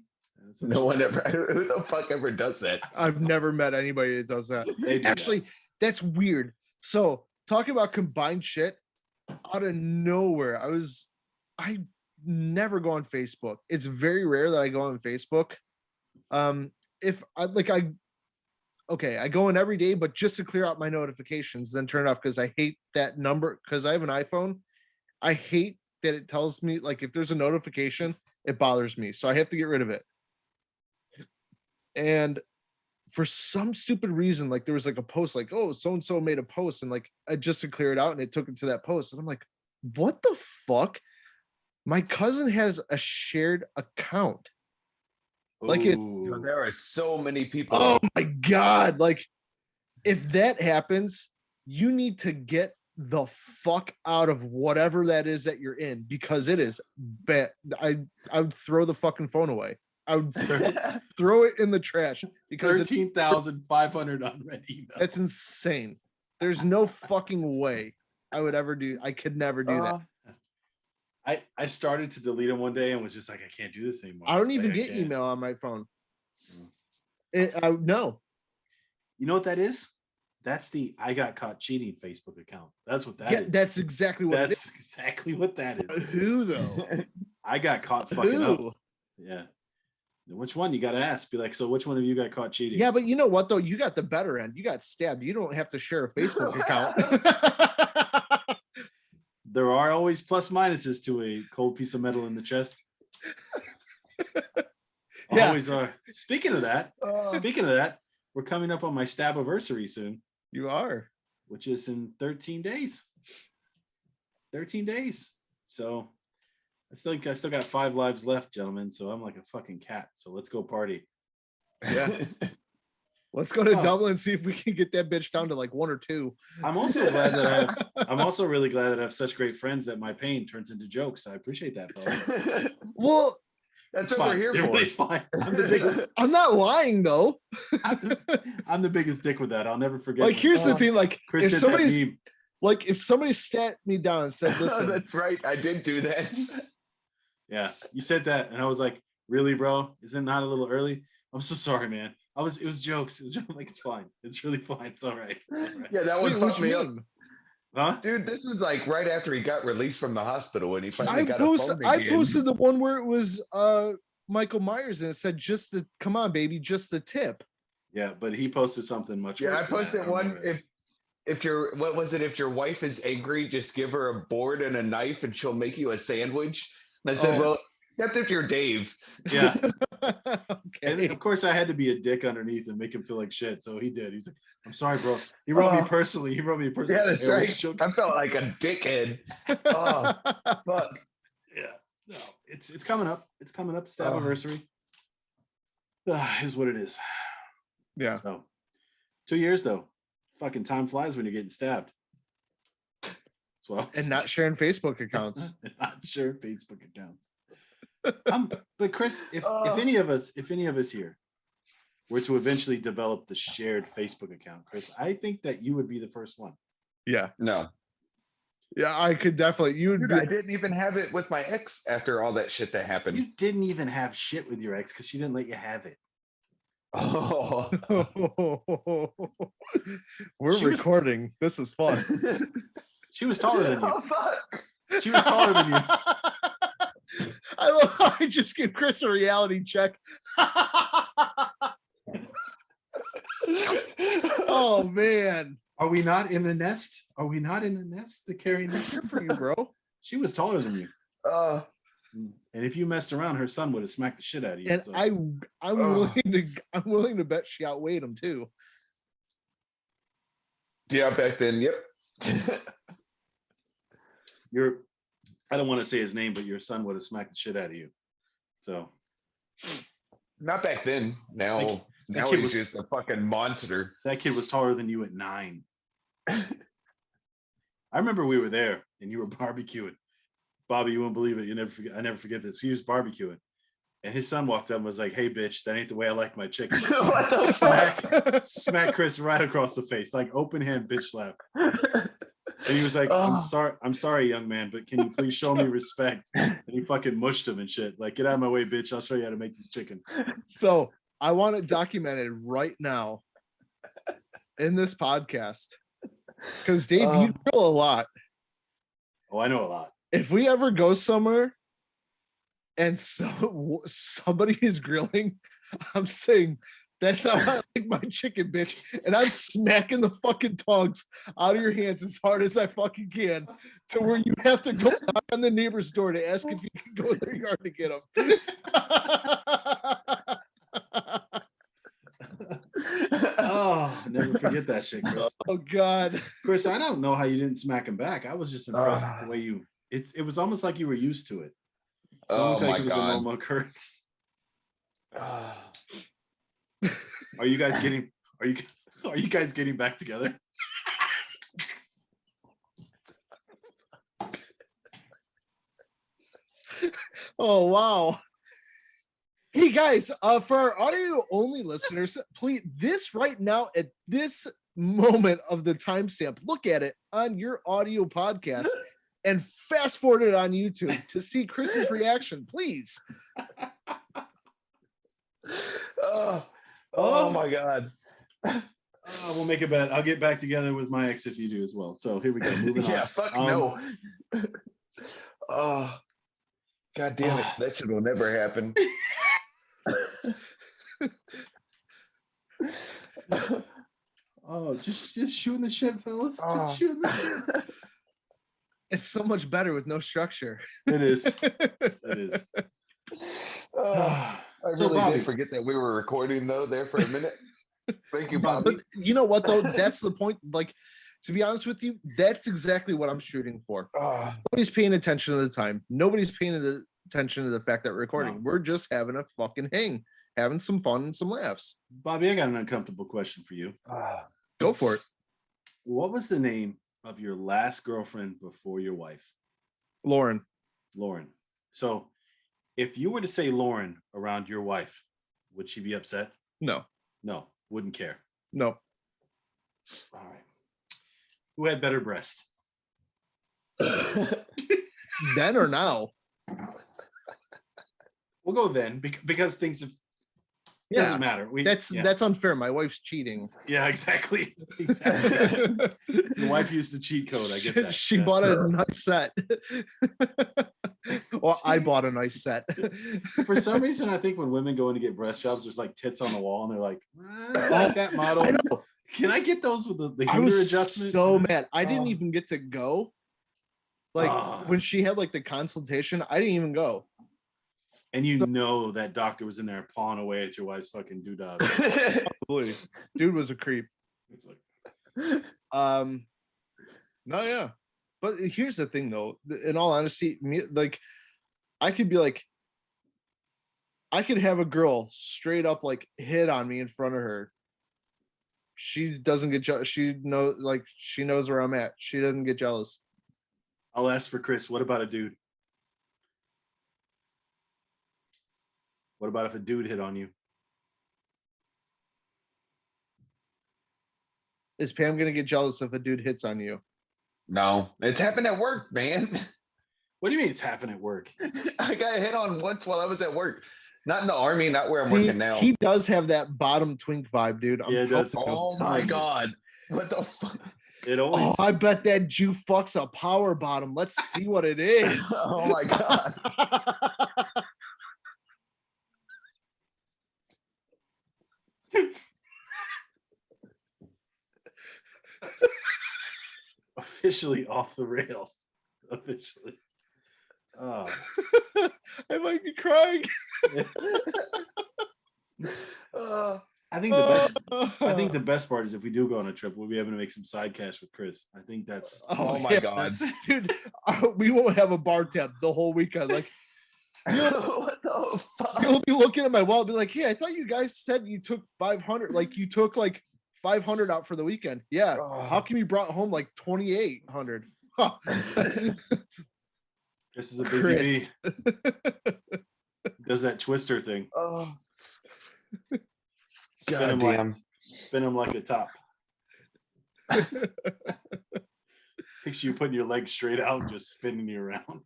S3: No one ever. Who the fuck ever does that?
S1: I've never met anybody that does that. Actually, that's weird. So talking about combined shit, out of nowhere, I never go on Facebook. It's very rare that I go on Facebook. If I go in every day, but just to clear out my notifications, then turn it off because I hate that number. Because I have an iPhone, I hate that it tells me like if there's a notification, it bothers me, so I have to get rid of it. And for some stupid reason, like there was like a post, like, oh, so and so made a post, and like just to clear it out, and it took it to that post, and I'm like, what the fuck? My cousin has a shared account. Like it.
S3: There are so many people.
S1: Oh my god! Like, if that happens, you need to get the fuck out of whatever that is that you're in, because it is bad. I would throw the fucking phone away. I would throw it in the trash because
S2: 13,500 unread emails.
S1: That's insane. There's no fucking way I would ever do. I could never do that.
S2: I started to delete them one day and was just like, I can't do this anymore.
S1: I don't even get email on my phone. No.
S2: You know what that is? That's the I got caught cheating Facebook account. That's what that is.
S1: That's exactly what
S2: That's exactly what that is.
S1: Who though?
S2: I got caught fucking up. Yeah. Which one? You got to ask. Be like, so which one of you got caught cheating?
S1: Yeah, but you know what though? You got the better end. You got stabbed. You don't have to share a Facebook account.
S2: There are always plus minuses to a cold piece of metal in the chest.
S1: Yeah.
S2: Always are. Speaking of that, we're coming up on my stab-iversary soon.
S1: You are.
S2: Which is in 13 days. 13 days. So I still got 5 lives left, gentlemen. So I'm like a fucking cat. So let's go party.
S1: Yeah. Let's go to Dublin and see if we can get that bitch down to like 1 or 2.
S2: I'm also really glad that I have such great friends that my pain turns into jokes. I appreciate that, fellas.
S1: Well,
S3: that's what we're here for.
S2: It's fine. I'm the biggest.
S1: I'm not lying though.
S2: I'm the biggest dick with that. I'll never forget.
S1: Like, here's the thing. Like,
S2: Chris
S1: if somebody sat me down and said, "Listen,"
S3: that's right, I did do that.
S2: Yeah, you said that, and I was like, "Really, bro? Is it not a little early?" I'm so sorry, man. It was jokes. It was like, it's fine. It's really fine. It's all right.
S3: Yeah, that one fucked me up.
S2: Huh?
S3: Dude, this was like right after he got released from the hospital and he finally got a phone
S1: I
S3: again.
S1: posted the one where it was Michael Myers and it said, come on, baby, just the tip.
S2: Yeah, but he posted something much worse.
S3: Yeah, I posted one. If your wife is angry, just give her a board and a knife and she'll make you a sandwich. And I said, well, except if you're Dave.
S2: Yeah.
S1: Okay.
S2: And of course I had to be a dick underneath and make him feel like shit. So he did. He's like, I'm sorry, bro. He wrote me personally.
S3: Yeah, that's right. I felt like a dickhead. Oh, fuck.
S2: Yeah. No, it's coming up. It's coming up. Stab-iversary. Is what it is.
S1: Yeah.
S2: So 2 years though. Fucking time flies when you're getting stabbed. That's That's what I was
S1: And not sharing Facebook accounts.
S2: and not sharing Facebook accounts. But Chris, if
S3: Oh.
S2: any of us here were to eventually develop the shared Facebook account, Chris, I think that you would be the first one.
S1: Yeah.
S3: No.
S1: Yeah, I could definitely.
S3: Dude, I didn't even have it with my ex after all that shit that happened.
S2: You didn't even have shit with your ex because she didn't let you have it.
S3: Oh.
S1: We're
S2: She was-
S1: recording. This is fun.
S2: She was taller than you.
S3: Oh, fuck.
S2: She was taller than you.
S1: I love how I just give Chris a reality check. Oh man.
S2: Are we not in the nest? Are we not in the nest? The carry nest?
S1: Good for you, bro.
S2: She was taller than you.
S3: Uh,
S2: And if you messed around, her son would have smacked the shit out of you.
S1: And
S2: so.
S1: I'm willing to bet she outweighed him too.
S3: yeah, back then, yep.
S2: I don't want to say his name, but your son would have smacked the shit out of you. So
S3: Not back then. Now
S2: kid
S3: he's
S2: was-
S3: just a fucking monster.
S2: that kid was taller than you at 9. I remember we were there and you were barbecuing. Bobby, you won't believe it. I never forget this. He was barbecuing. And his son walked up and was like, "Hey, bitch, that ain't the way I like my chicken."
S3: What the fuck?
S2: Smack Chris right across the face, like open hand bitch slap. And he was like, I'm sorry, young man, but can you please show me respect? And he fucking mushed him and shit. Like, get out of my way, bitch. I'll show you how to make this chicken.
S1: So I want it documented right now in this podcast. Because Dave, you grill a lot.
S2: Oh, I know a lot.
S1: If we ever go somewhere and somebody is grilling, I'm saying, "That's how I like my chicken, bitch." And I'm smacking the fucking tongs out of your hands as hard as I fucking can to where you have to go knock on the neighbor's door to ask if you can go in their yard to get them.
S2: Oh, never forget that shit, Chris.
S1: Oh, God.
S2: Chris, I don't know how you didn't smack him back. I was just impressed with the way you. It was almost like you were used to it.
S3: Oh
S2: Like
S3: my
S2: it was a
S3: god.
S2: normal occurrence.
S3: Ah.
S2: Are you guys getting back together?
S1: Oh, wow. Hey, guys, for our audio only listeners, please, this right now at this moment of the timestamp, look at it on your audio podcast and fast forward it on YouTube to see Chris's reaction, please.
S3: Oh my god.
S2: We'll make a bet. I'll get back together with my ex if you do as well. So here we go. Moving on.
S3: Yeah, fuck no. Oh, god damn it. That shit will never happen.
S2: Oh, just shooting the shit, fellas. Just shooting the shit.
S1: It's so much better with no structure.
S2: It is. It is.
S3: I
S2: So,
S3: really
S2: Bobby.
S3: did forget that we were recording though there for a minute. Thank you, Bobby.
S1: But you know what, though? That's the point. Like, to be honest with you, that's exactly what I'm shooting for. Nobody's paying attention to the time. Nobody's paying attention to the fact that we're recording.
S2: No.
S1: We're just having a fucking hang, having some fun and some laughs.
S2: Bobby, I got an uncomfortable question for you.
S1: Go for it.
S2: What was the name of your last girlfriend before your wife?
S1: Lauren.
S2: Lauren. So if you were to say Lauren around your wife, would she be upset?
S1: No.
S2: No, wouldn't care.
S1: No.
S2: All right. Who had better breast?
S1: Then or now?
S2: We'll go then because things have
S1: Yeah.
S2: doesn't matter.
S1: That's unfair. My wife's cheating.
S2: Yeah, exactly. Exactly. Your wife used the cheat code. I get that.
S1: She
S2: Yeah.
S1: bought a nice set. Well, I bought a nice set.
S2: For some reason, I think when women go in to get breast jobs, there's like tits on the wall, and they're like, I like that model.
S1: I know.
S2: Can I get those with the
S1: I
S2: heater
S1: was
S2: adjustment?
S1: so mad. I didn't
S2: Oh.
S1: even get to go. Like
S2: Ah.
S1: when she had like the consultation, I didn't even go.
S2: And you know that doctor was in there pawing away at your wife's fucking doodah.
S1: Probably. Dude was a creep.
S2: It's like,
S1: No, yeah. But here's the thing though. In all honesty, like I could be like, I could have a girl straight up like hit on me in front of her. She doesn't get jealous. She knows where I'm at. She doesn't get jealous.
S2: I'll ask for Chris. What about a dude? What about if a dude hit on you?
S1: Is Pam gonna get jealous if a dude hits on you?
S3: No, it's happened at work, man.
S2: What do you mean it's happened at work?
S3: I got hit on once while I was at work. Not in the army, not where I'm
S1: See,
S3: working now.
S1: he does have that bottom twink vibe, dude.
S2: Yeah, it does.
S3: Oh my God. What the fuck?
S2: It always.
S1: Oh, I bet that Jew fucks a power bottom. Let's see what it is.
S3: Oh my God.
S2: Officially off the rails. Officially. Oh.
S1: I might be crying.
S2: I think the best. I think the best part is if we do go on a trip, we'll be able to make some side cash with Chris. I think that's.
S3: Oh my God.
S1: Dude, we won't have a bar tab the whole weekend. Like,
S3: What the fuck?
S1: you'll be looking at my wallet, be like, "Hey, I thought you guys said you took 500. Like, you took like 500 out for the weekend. Yeah. How come you brought home like 2,800? Huh.
S2: This is a busy bee. Does that twister thing?
S3: Oh.
S2: Spin him like a top. Picture you putting your legs straight out and just spinning you around.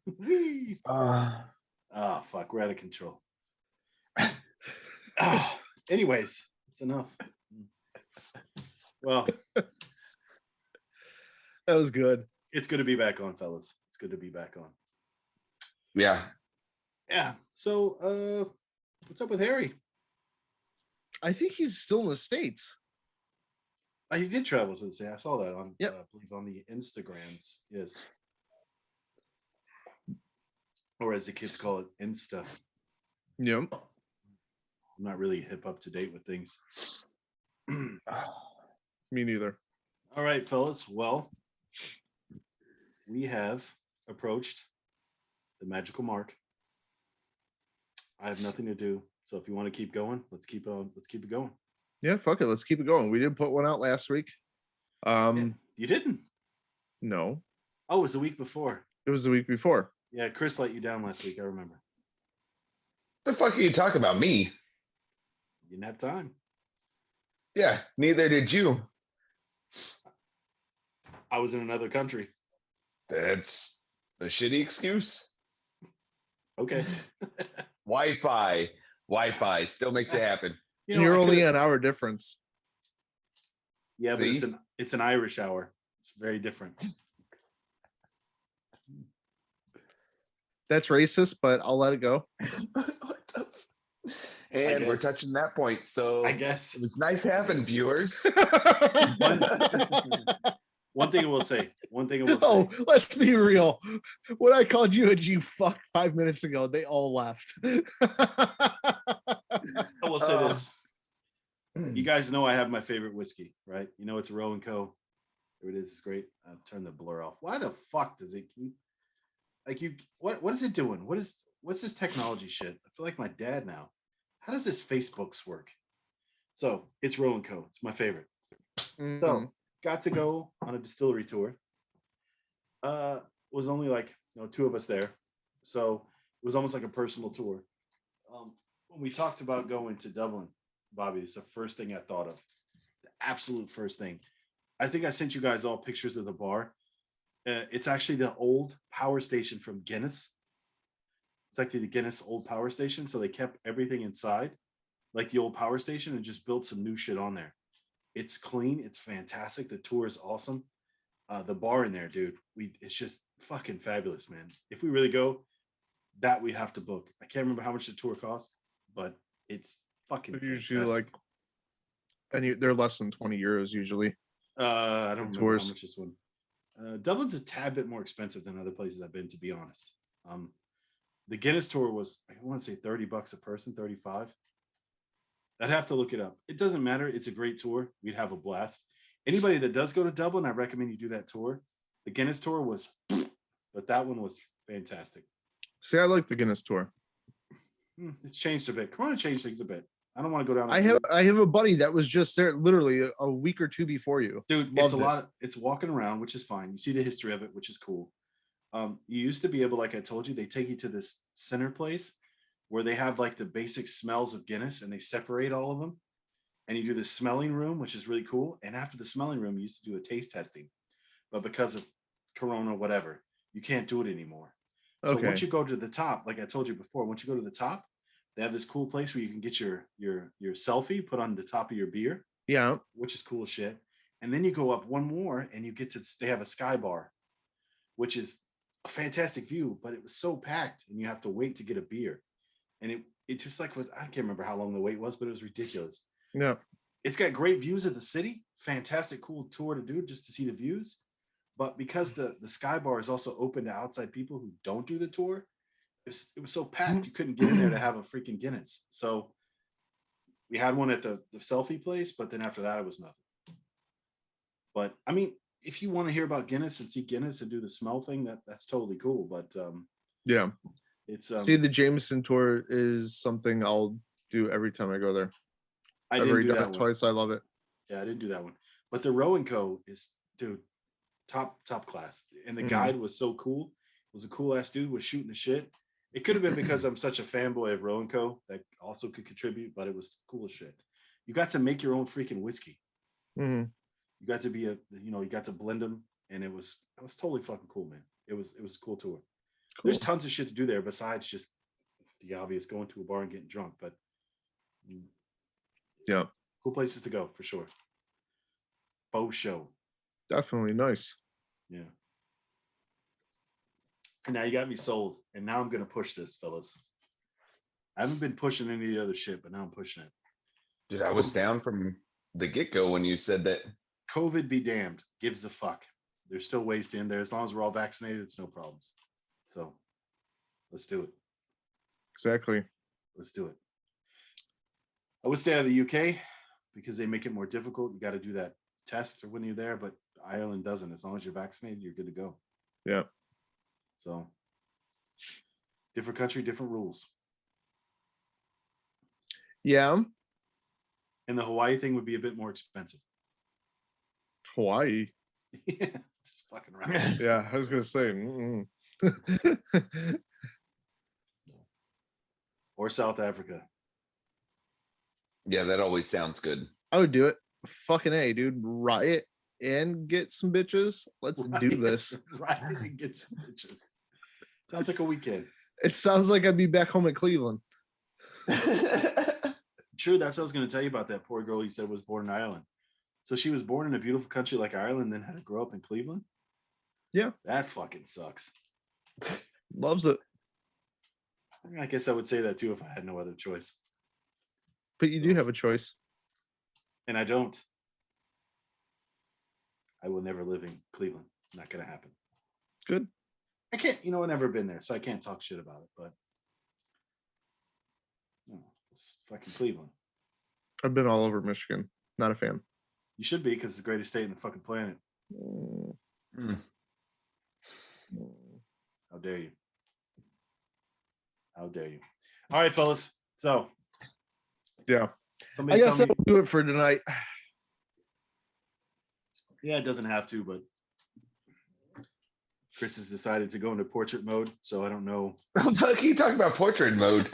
S2: Oh fuck, we're out of control. Anyways, it's enough. Well,
S1: that was good.
S2: It's good to be back on, fellas. It's good to be back on.
S3: Yeah.
S2: Yeah. So what's up with Harry?
S1: I think he's still in the States.
S2: He did travel to the States. I saw that on
S1: Yep.
S2: I believe on the Instagrams. Yes. Or as the kids call it, Insta.
S1: Yep.
S2: I'm not really hip up to date with things.
S1: Me neither.
S2: All right, fellas. Well, we have approached the magical mark. I have nothing to do. So if you want to keep going, let's keep it going.
S1: Yeah, fuck it. Let's keep it going. We did put one out last week.
S2: You didn't?
S1: No.
S2: Oh, it was the week before.
S1: It was the week before.
S2: Yeah, Chris let you down last week. I remember.
S3: The fuck are you talking about? Me?
S2: You didn't have time.
S3: Yeah, neither did you.
S2: I was in another country.
S3: That's a shitty excuse.
S2: Okay.
S3: Wi-Fi still makes it happen.
S2: You know,
S1: You're only an hour difference.
S2: Yeah,
S3: See?
S2: but it's an Irish hour. It's very different.
S3: That's
S1: racist, but I'll let it go.
S3: And we're touching that point. So
S2: I guess
S3: it was nice having viewers.
S2: One thing I will say.
S1: Oh, let's be real. When I called you a G fuck 5 minutes ago, they all left.
S2: I will say this. You guys know I have my favorite whiskey, right? You know it's Roe & Co. Here it is. It's great. I'll turn the blur off. Why the fuck does it keep like you? What is it doing? What's this technology shit? I feel like my dad now. How does this Facebooks work? So it's Roe & Co. It's my favorite.
S1: Mm-hmm.
S2: So got to go on a distillery tour. Was only like two of us there, so it was almost like a personal tour. When we talked about going to Dublin, Bobby, it's the first thing I thought of. The absolute first thing. I think I sent you guys all pictures of the bar. It's actually the old power station from Guinness. It's actually the Guinness old power station. So they kept everything inside, like the old power station, and just built some new shit on there. It's clean. It's fantastic. The tour is awesome. The bar in there, dude, it's just fucking fabulous, man. If we really go, that we have to book. I can't remember how much the tour costs, but it's fucking
S1: usually
S2: fantastic.
S1: they're less than 20 euros usually.
S2: I don't remember how much this one. Dublin's a tad bit more expensive than other places I've been, to be honest. The Guinness tour was, I want to say $30 a person, 35. I'd have to look it up. It doesn't matter. It's a great tour. We'd have a blast. Anybody that does go to Dublin, I recommend you do that tour. The Guinness tour was, but that one was fantastic.
S1: See, I like the Guinness tour.
S2: It's changed a bit. Come on and change things a bit. I don't want to go down.
S1: I have a buddy that was just there literally a week or two before you.
S2: Dude, it's walking around, which is fine. You see the history of it, which is cool. You used to be able, like I told you, they take you to this center place where they have like the basic smells of Guinness and they separate all of them. And you do the smelling room, which is really cool. And after the smelling room, you used to do a taste testing. But because of Corona, whatever, you can't do it anymore. So once
S1: Okay.
S2: you go to the top, like I told you before, once you go to the top, they have this cool place where you can get your selfie put on the top of your beer,
S1: Yeah.
S2: which is cool as shit. And then you go up one more and you get to, they have a sky bar, which is a fantastic view, but it was so packed and you have to wait to get a beer. And it just like was, I can't remember how long the wait was, but it was ridiculous.
S1: Yeah.
S2: It's got great views of the city, fantastic, cool tour to do just to see the views. But because the sky bar is also open to outside people who don't do the tour, it was so packed you couldn't get in there to have a freaking Guinness. So we had one at the selfie place, but then after that it was nothing. But I mean, if you want to hear about Guinness and see Guinness and do the smell thing, that's totally cool. But
S1: Yeah.
S2: it's
S1: See, the Jameson tour is something I'll do every time I go there.
S2: I
S1: I've
S2: didn't
S1: already
S2: do
S1: done
S2: that
S1: it
S2: one.
S1: twice. I love it.
S2: Yeah, I didn't do that one. But the Row and Co is, dude, top class. And the guide was so cool. It was a cool ass dude, was shooting the shit. It could have been because I'm such a fanboy of Row and Co that also could contribute, but it was cool as shit. You got to make your own freaking whiskey.
S1: Mm-hmm.
S2: You got to be you got to blend them, and it was totally fucking cool, man. It was a cool tour.
S1: Cool.
S2: There's tons of shit to do there besides just the obvious going to a bar and getting drunk, but
S1: yeah,
S2: cool places to go for sure. Faux show.
S1: Definitely nice.
S2: Yeah. And now you got me sold, and now I'm gonna push this, fellas. I haven't been pushing any of the other shit, but now I'm pushing it.
S3: Dude, I was down from the get-go when you said that.
S2: COVID be damned. Gives a fuck. There's still ways to in there. As long as we're all vaccinated, it's no problems. So let's do it.
S1: Exactly.
S2: Let's do it. I would stay out of the UK because they make it more difficult. You got to do that test when you're there, but Ireland doesn't. As long as you're vaccinated, you're good to go.
S1: Yeah.
S2: So different country, different rules.
S1: Yeah.
S2: And the Hawaii thing would be a bit more expensive.
S1: Hawaii.
S2: Yeah, just fucking around.
S1: Yeah, I was gonna say.
S2: Or South Africa.
S3: Yeah, that always sounds good.
S1: I would do it. Fucking A, dude. Riot and get some bitches. Let's do this.
S2: Riot and get some bitches. Sounds like a weekend.
S1: It sounds like I'd be back home in Cleveland.
S2: True, that's what I was going to tell you about that poor girl you said was born in Ireland. So she was born in a beautiful country like Ireland, then had to grow up in Cleveland?
S1: Yeah.
S2: That fucking sucks.
S1: Loves it.
S2: I guess I would say that too if I had no other choice.
S1: But you do have a choice.
S2: And I don't. I will never live in Cleveland. Not going to happen.
S1: Good.
S2: I can't, I've never been there, so I can't talk shit about it, but it's fucking Cleveland.
S1: I've been all over Michigan. Not a fan.
S2: You should be, because it's the greatest state in the fucking planet. How dare you? How dare you? All right, fellas. So,
S1: yeah. I guess that'll do it for tonight.
S2: Yeah, it doesn't have to, but Chris has decided to go into portrait mode, so I don't know.
S3: Fuck, you talking about portrait mode?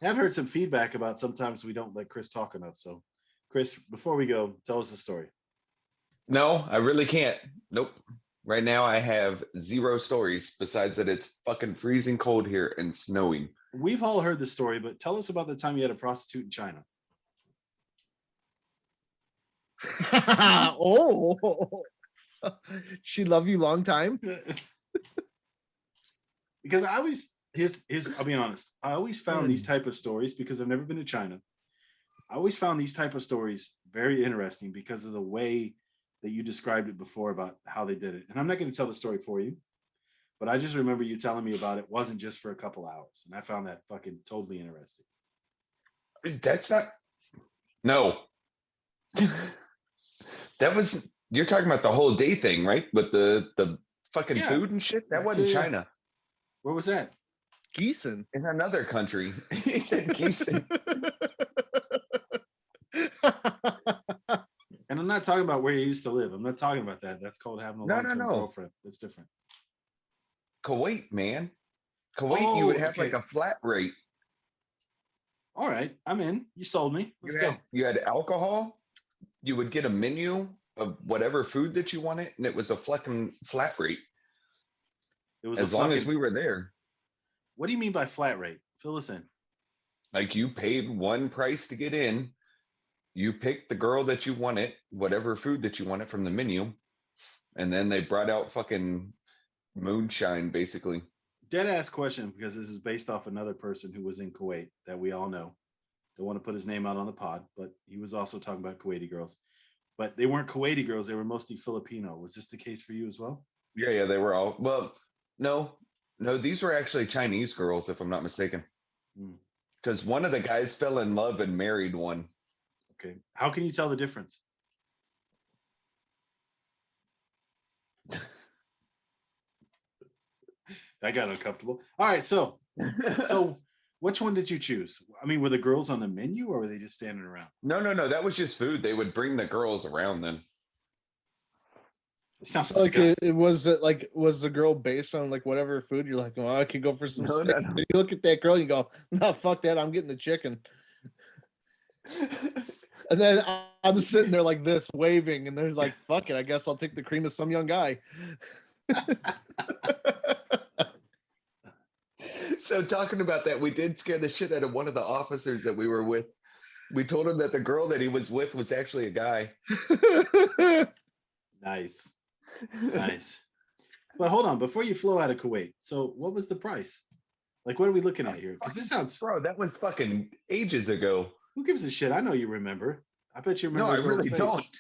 S2: I've heard some feedback about sometimes we don't let Chris talk enough. So, Chris, before we go, tell us the story.
S3: No, I really can't. Nope. Right now, I have 0 stories besides that it's fucking freezing cold here and snowing.
S2: We've all heard the story, but tell us about the time you had a prostitute in China.
S1: Oh, she love you long time.
S2: Because I always I'll be honest. I always found these type of stories, because I've never been to China. I always found these type of stories very interesting because of the way that you described it before about how they did it. And I'm not going to tell the story for you, but I just remember you telling me about it wasn't just for a couple hours. And I found that fucking totally interesting.
S3: That's not. No. That was. You're talking about the whole day thing, right? With the fucking food and shit? That wasn't China.
S2: Where was that?
S1: Gießen.
S3: In another country. He said Gießen.
S2: In I'm not talking about where you used to live. I'm not talking about that. That's called having a
S3: No, no,
S2: long-term
S3: no.
S2: girlfriend. That's different.
S3: Kuwait, man. Kuwait, you would
S2: Oh,
S3: have like
S2: okay.
S3: a flat rate.
S2: All right, I'm in. You sold me. Let's go.
S3: You had alcohol. You would get a menu of whatever food that you wanted, and it was a fucking flat rate
S2: It was a
S3: as long as
S2: fucking.
S3: we were there.
S2: What do you mean by flat rate? Fill us in.
S3: Like you paid one price to get in. You picked the girl that you wanted, whatever food that you wanted from the menu, and then they brought out fucking moonshine, basically.
S2: Dead ass question, because this is based off another person who was in Kuwait that we all know. Don't want to put his name out on the pod, but he was also talking about Kuwaiti girls. But they weren't Kuwaiti girls; they were mostly Filipino. Was this the case for you as well?
S3: Yeah, they were all well. No, no, these were actually Chinese girls, if I'm not mistaken.
S2: Hmm.
S3: Because one of the guys fell in love and married one.
S2: Okay. How can you tell the difference? That got uncomfortable. All right, so which one did you choose? I mean, were the girls on the menu or were they just standing around?
S3: No, that was just food. They would bring the girls around then.
S2: It sounds
S1: So, like
S2: disgusting.
S1: was the girl based on like whatever food you're like, well, I could go for some
S3: No,
S1: steak.
S3: no.
S1: And you look at that girl, and you go, no, fuck that, I'm getting the chicken. And then I'm sitting there like this, waving, and they're like, fuck it, I guess I'll take the cream of some young guy.
S3: So talking about that, we did scare the shit out of one of the officers that we were with. We told him that the girl that he was with was actually a guy.
S2: Nice. Nice. But hold on, before you flow out of Kuwait, so what was the price? Like, what are we looking at here? Because this sounds.
S3: Bro, that was fucking ages ago.
S2: Who gives a shit? I know you remember. I bet you remember.
S3: No, I
S2: a girl's
S3: really
S2: face.
S3: don't.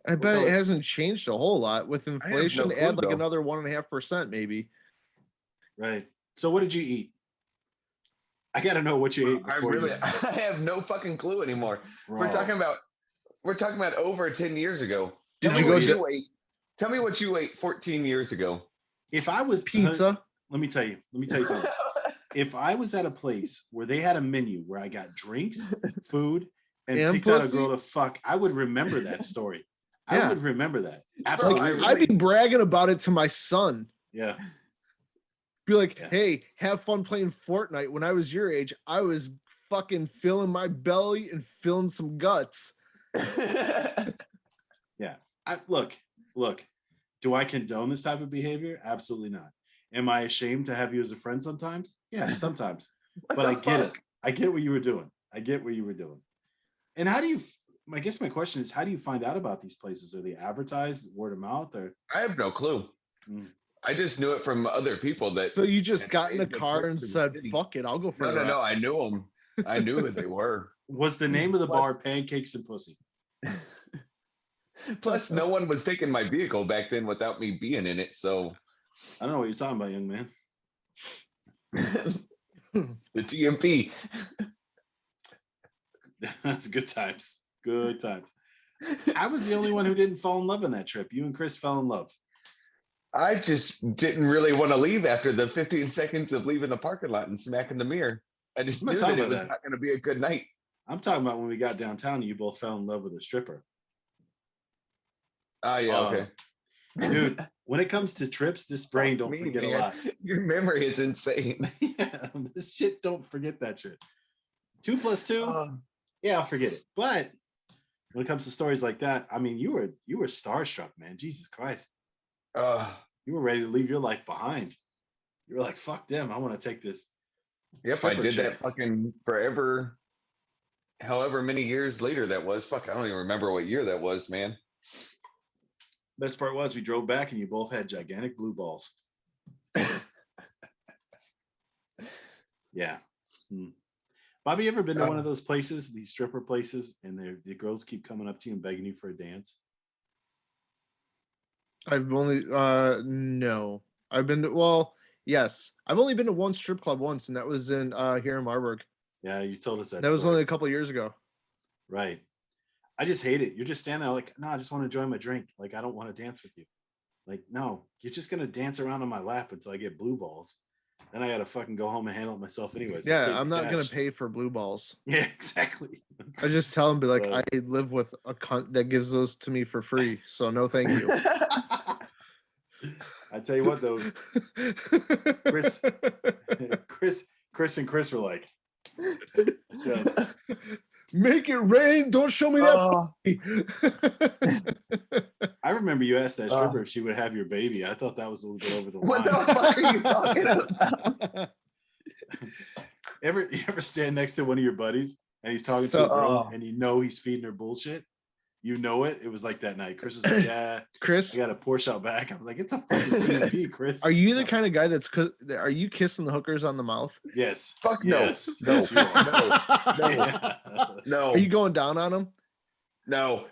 S1: I bet it hasn't changed a whole lot with
S3: I have
S1: inflation.
S3: no clue,
S1: Add like
S3: though.
S1: another 1.5%, maybe.
S2: Right. So what did you eat? I gotta know what you ate before
S3: I have no fucking clue anymore.
S2: Bro.
S3: We're talking about over 10 years ago.
S1: Did
S3: Tell
S1: you
S3: me
S1: go
S3: what
S1: to
S3: you ate? Tell me what you ate 14 years ago.
S2: If I was
S1: pizza?
S2: Let me tell you something. If I was at a place where they had a menu where I got drinks, food, and picked out a
S1: pussy?
S2: girl to fuck, I would remember that story.
S1: Yeah.
S2: I would remember that.
S3: Bro,
S2: Absolutely.
S1: I'd be bragging about it to my son.
S2: Yeah.
S1: Be like,
S2: Yeah.
S1: hey, have fun playing Fortnite. When I was your age, I was fucking filling my belly and filling some guts.
S2: Yeah. Look. Do I condone this type of behavior? Absolutely not. Am I ashamed to have you as a friend sometimes? Yeah, sometimes. But I get it. I get what you were doing. And how do you? I guess my question is, how do you find out about these places? Are they advertised, word of mouth, or?
S3: I have no clue. I just knew it from other people that.
S1: So you just got in
S3: made
S1: a
S3: the
S1: car
S3: trip
S1: and
S3: to the
S1: said,
S3: city.
S1: fuck it, I'll go for
S3: No. I knew them. I knew who they were.
S2: Was the name of the
S3: Plus-
S2: bar Pancakes and Pussy?
S3: Plus, no one was taking my vehicle back then without me being in it. So
S2: I don't know what you're talking about, young man.
S3: the TMP.
S2: That's good times. Good times. I was the only one who didn't fall in love on that trip. You and Chris fell in love.
S3: I just didn't really want to leave after the 15 seconds of leaving the parking lot and smacking the mirror. I just
S2: I'm not
S3: knew
S2: talking
S3: that it
S2: about
S3: was
S2: that.
S3: not going to be a good night.
S2: I'm talking about when we got downtown and you both fell in love with a stripper.
S3: Oh, yeah, okay.
S2: Dude, when it comes to trips, this brain don't forget
S3: man.
S2: a lot.
S3: Your memory is insane.
S2: Yeah, this shit don't forget that shit. 2 + 2, yeah, I'll forget it. But when it comes to stories like that, I mean, you were starstruck, man. Jesus Christ. You were ready to leave your life behind. You were like, fuck them. I want to take this.
S3: Yep, I
S2: stripper
S3: did
S2: chick.
S3: that fucking forever. However many years later that was. Fuck, I don't even remember what year that was, man.
S2: Best part was we drove back and you both had gigantic blue balls. Yeah. Bobby, you ever been to one of those places, these stripper places, and the girls keep coming up to you and begging you for a dance?
S1: I've only no. I've been to yes. I've only been to one strip club once, and that was in here in Marburg.
S2: Yeah, you told us that.
S1: That was only a couple of years ago.
S2: Right. I just hate it. You're just standing there like, no, I just want to enjoy my drink. Like, I don't want to dance with you. Like, no, you're just gonna dance around on my lap until I get blue balls. then I gotta fucking go home and handle it myself anyways.
S1: Yeah, I'm not gonna pay for blue balls.
S2: Yeah, exactly.
S1: I just tell them, be like,
S2: But-
S1: I live with a cunt that gives those to me for free, so no, thank you.
S2: I tell you what, though, Chris, Chris and Chris were like, just,
S1: Make it rain. Don't show me
S3: Oh,
S1: that.
S2: I remember you asked that stripper if she would have your baby. I thought that was a little bit over the
S3: what
S2: line.
S3: the fuck are you talking about?
S2: You ever stand next to one of your buddies and he's talking to
S1: So-
S2: a girl and you know he's feeding her bullshit? You know it. It was like that night. Chris was like, "Yeah,
S1: Chris,
S2: I got a Porsche out back." I was like, "It's a fucking TV, Chris."
S1: are you the kind of guy are you kissing the hookers on the mouth?
S2: Yes.
S3: Fuck no.
S2: Yes.
S3: No.
S2: Yes, you are.
S3: No.
S2: Yeah.
S3: No.
S1: Are you going down on them?
S3: No.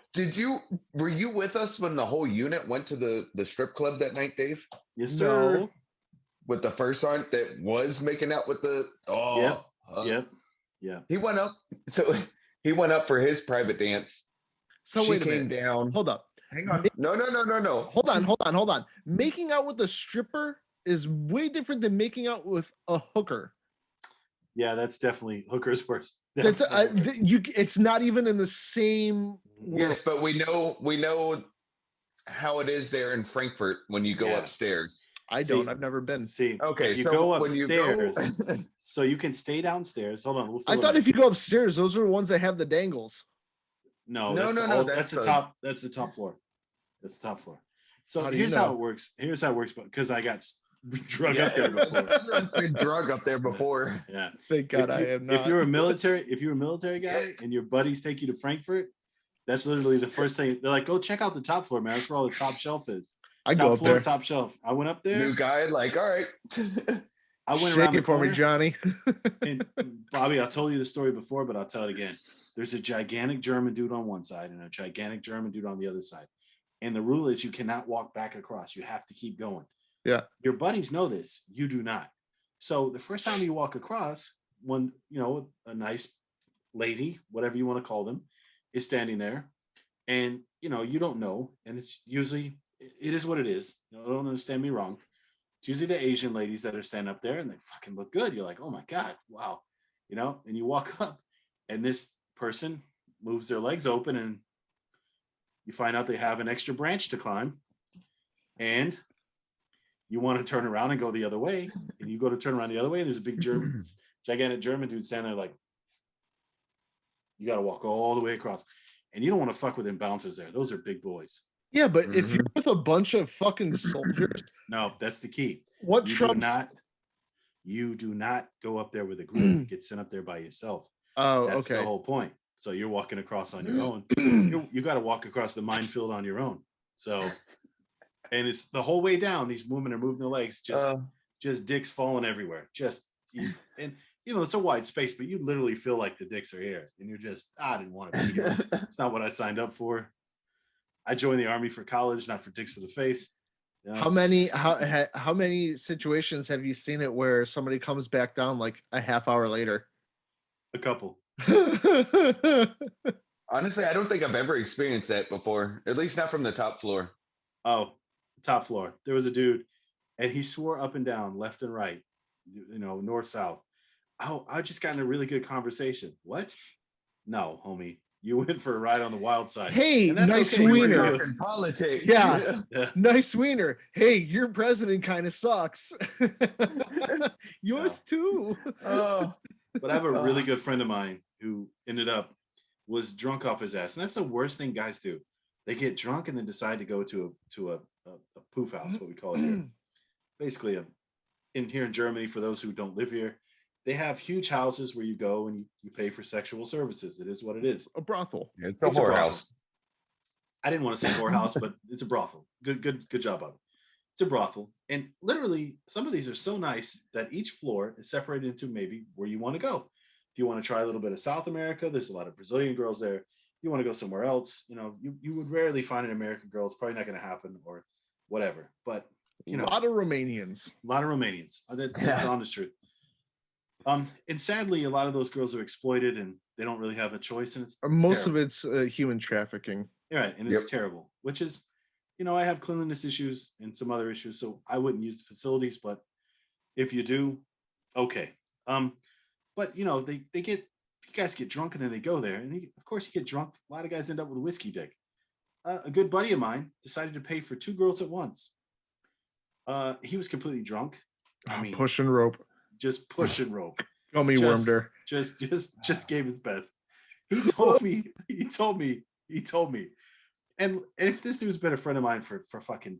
S3: Were you with us when the whole unit went to the strip club that night, Dave?
S2: Yes, sir.
S1: No.
S3: With the first aunt that was making out with the
S2: Yep. Yep. Yeah.
S3: He went up. So he went up for his private dance.
S1: So
S3: She
S1: wait a
S3: came
S1: minute.
S3: down.
S1: Hold up.
S3: Hang on. No.
S1: Hold on. Making out with a stripper is way different than making out with a hooker.
S2: Yeah, that's definitely hooker's worse.
S1: That's it's not even in the same world.
S3: Yes, but we know how it is there in Frankfurt when you go
S2: Yeah.
S3: upstairs.
S1: I
S2: See-
S1: don't. I've never been.
S2: See,
S3: Okay,
S2: if you
S3: so
S2: go
S3: when you go-
S2: upstairs, so you can stay downstairs. Hold on. We'll
S1: I
S2: fill
S1: thought
S2: it
S1: if you go upstairs, those are the ones that have the dangles.
S2: No,
S3: No,
S2: that's
S3: no, no,
S2: all-
S3: that's
S2: that's the
S3: the-
S2: top. That's the top floor. That's the top floor. So
S1: How do you
S2: here's how
S1: know?
S2: it works. Here's how it works, because I got drug
S3: Yeah,
S2: up there before.
S3: everyone's been drug up there before.
S2: Yeah.
S1: Thank God
S2: If you-
S1: I am not.
S2: If you're a military guy and your buddies take you to Frankfurt, that's literally the first thing. They're like, "Go check out the top floor, man. That's where all the top shelf is."
S1: I
S2: Top
S1: go up
S2: floor,
S1: there.
S2: top shelf. I went up there.
S3: New guy, like, all right.
S2: I went
S1: Shake
S2: around the
S1: it for me,
S2: corner,
S1: Johnny.
S2: and Bobby, I told you the story before, but I'll tell it again. There's a gigantic German dude on one side and a gigantic German dude on the other side. And the rule is you cannot walk back across. You have to keep going.
S1: Yeah.
S2: Your buddies know this. You do not. So the first time you walk across, one, a nice lady, whatever you want to call them, is standing there. And, you don't know. And it's usually, it is what it is. Don't understand me wrong. It's usually the Asian ladies that are standing up there and they fucking look good. You're like, oh my God, wow. And you walk up and this person moves their legs open and you find out they have an extra branch to climb. And you want to turn around and go the other way. And you go to turn around the other way. And there's a big gigantic German dude standing there like, you got to walk all the way across. And you don't want to fuck with them bouncers there. Those are big boys.
S1: Yeah, but if you're with a bunch of fucking soldiers,
S2: No, that's the key.
S1: what
S2: You
S1: trumps?
S2: you do not go up there with a group. Get sent up there by yourself.
S1: Oh,
S2: That's the
S1: okay.
S2: whole point. So you're walking across on your own. You got to walk across the minefield on your own. So, and it's the whole way down. These women are moving their legs, just dicks falling everywhere. It's a wide space, but you literally feel like the dicks are here, and you're just, I didn't want to be here. It's not what I signed up for. I joined the army for college, not for dicks to the face.
S1: How many situations have you seen it where somebody comes back down like a half hour later?
S2: A couple.
S3: Honestly, I don't think I've ever experienced that before, at least not from the top floor.
S2: Oh, top floor. There was a dude, and he swore up and down, left and right, north, south. Oh, I just got in a really good conversation. What? No, homie. You went for a ride on the wild side.
S1: Hey,
S2: And that's
S1: nice
S2: okay.
S3: We were
S1: wiener.
S3: talking politics.
S1: Yeah.
S2: Yeah.
S1: Nice wiener. Hey, your president kind of sucks. Yours too.
S3: Oh,
S2: But I have a really good friend of mine who was drunk off his ass. And that's the worst thing guys do. They get drunk and then decide to go to a poof house, what we call it here. Basically, here in Germany, for those who don't live here, they have huge houses where you go and you pay for sexual services. It is what it is.
S1: A brothel.
S3: it's a
S2: It's a brothel.
S3: whorehouse.
S2: I didn't want to say whorehouse, but it's a brothel. Good job of it. It's a brothel. And literally, some of these are so nice that each floor is separated into maybe where you want to go. If you want to try a little bit of South America, there's a lot of Brazilian girls there. You want to go somewhere else, you would rarely find an American girl. It's probably not going to happen or whatever. But,
S1: A lot of Romanians.
S2: a lot of Romanians. That's the honest truth. And sadly, a lot of those girls are exploited and they don't really have a choice. And it's
S1: Most
S2: terrible.
S1: of it's human trafficking.
S2: Right, and it's terrible, which is, I have cleanliness issues and some other issues, so I wouldn't use the facilities, but if you do, Okay. But you know, they get you guys get drunk and then they go there, and of course you get drunk. A lot of guys end up with a whiskey dick. A good buddy of mine decided to pay for 2 girls at once. He was completely drunk. I mean,
S1: Push and rope.
S2: just push and rope.
S1: Gummy wormed her.
S2: Just gave his best. He told me. And if this dude's been a friend of mine for fucking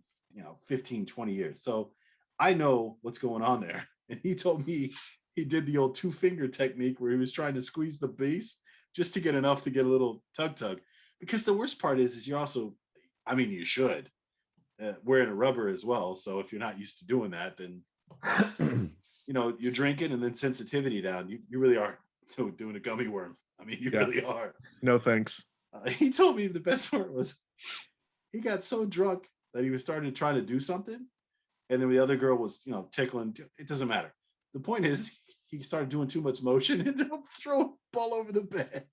S2: 15, 20 years. So I know what's going on there. And he told me he did the old 2-finger technique where he was trying to squeeze the base just to get enough to get a little tug. Because the worst part is you're also, I mean, you should wearing a rubber as well. So if you're not used to doing that, then you're drinking and then sensitivity down. You really are doing a gummy worm. I mean, you really are.
S1: No thanks.
S2: He told me the best part was he got so drunk that he was starting to try to do something, and then the other girl was tickling. It doesn't matter. The point is he started doing too much motion and ended up throwing a ball over the bed.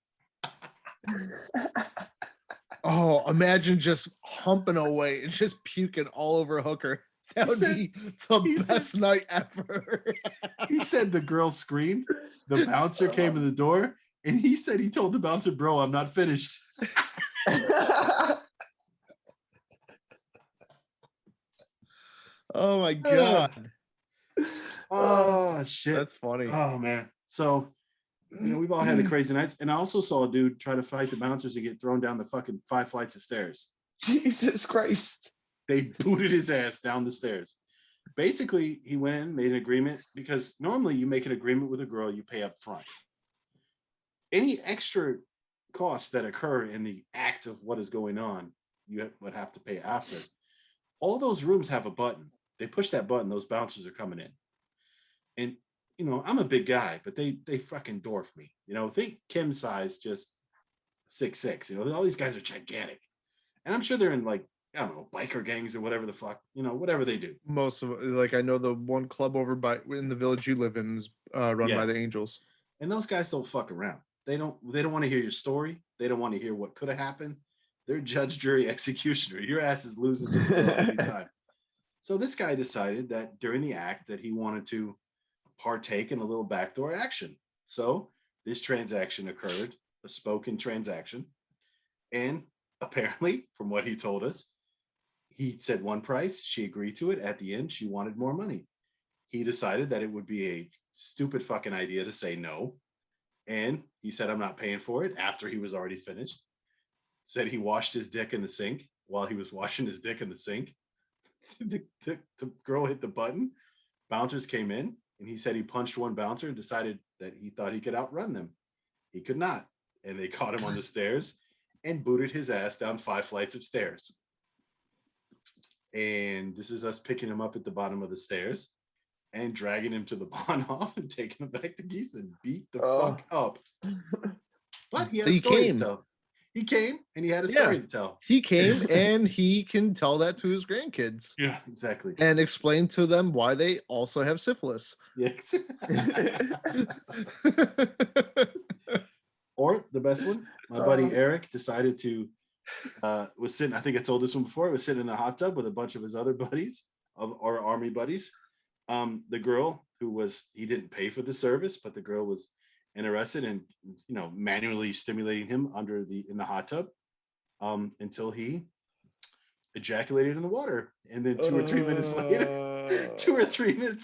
S1: Oh, imagine just humping away and just puking all over a hooker. That would be the best night ever.
S2: He said the girl screamed. The bouncer came to the door, and he said he told the bouncer, "Bro, I'm not finished."
S1: Oh my god.
S2: Oh shit.
S1: That's funny.
S2: Oh man. So we've all had the crazy nights. And I also saw a dude try to fight the bouncers and get thrown down the fucking 5 flights of stairs.
S3: Jesus Christ.
S2: They booted his ass down the stairs. Basically, he went in, made an agreement, because normally you make an agreement with a girl, you pay up front. Any extra costs that occur in the act of what is going on, you would have to pay after. All those rooms have a button. They push that button, those bouncers are coming in. And I'm a big guy, but they fucking dwarf me. Think Kim size, just 6'6". All these guys are gigantic. And I'm sure they're in I don't know, biker gangs or whatever the fuck, whatever they do.
S1: Most of I know the one club over in the village you live in is run by the Angels.
S2: And those guys don't fuck around. They don't want to hear your story. They don't want to hear what could have happened. They're judge, jury, executioner. Your ass is losing every time. So this guy decided that during the act that he wanted to partake in a little backdoor action. So this transaction occurred, a spoken transaction. And apparently, from what he told us, he said one price, she agreed to it. At the end, she wanted more money. He decided that it would be a stupid fucking idea to say no. And he said, I'm not paying for it after he was already finished. Said he washed his dick in the sink. While he was washing his dick in the sink, the girl hit the button. Bouncers came in, and he said he punched one bouncer and decided that he thought he could outrun them. He could not. And they caught him on the stairs and booted his ass down 5 flights of stairs. And this is us picking him up at the bottom of the stairs and dragging him to the Bahnhof and taking him back to Geese and beat the fuck up. But he had a story to tell. He came and he had a story to tell.
S1: He came and he can tell that to his grandkids.
S2: Yeah, exactly.
S1: And explain to them why they also have syphilis.
S2: Yes. Or the best one, my buddy Eric decided to was sitting, I think I told this one before, was sitting in the hot tub with a bunch of his other buddies, our army buddies. The girl he didn't pay for the service, but the girl was interested in manually stimulating him in the hot tub until he ejaculated in the water, and then 2 or 3 minutes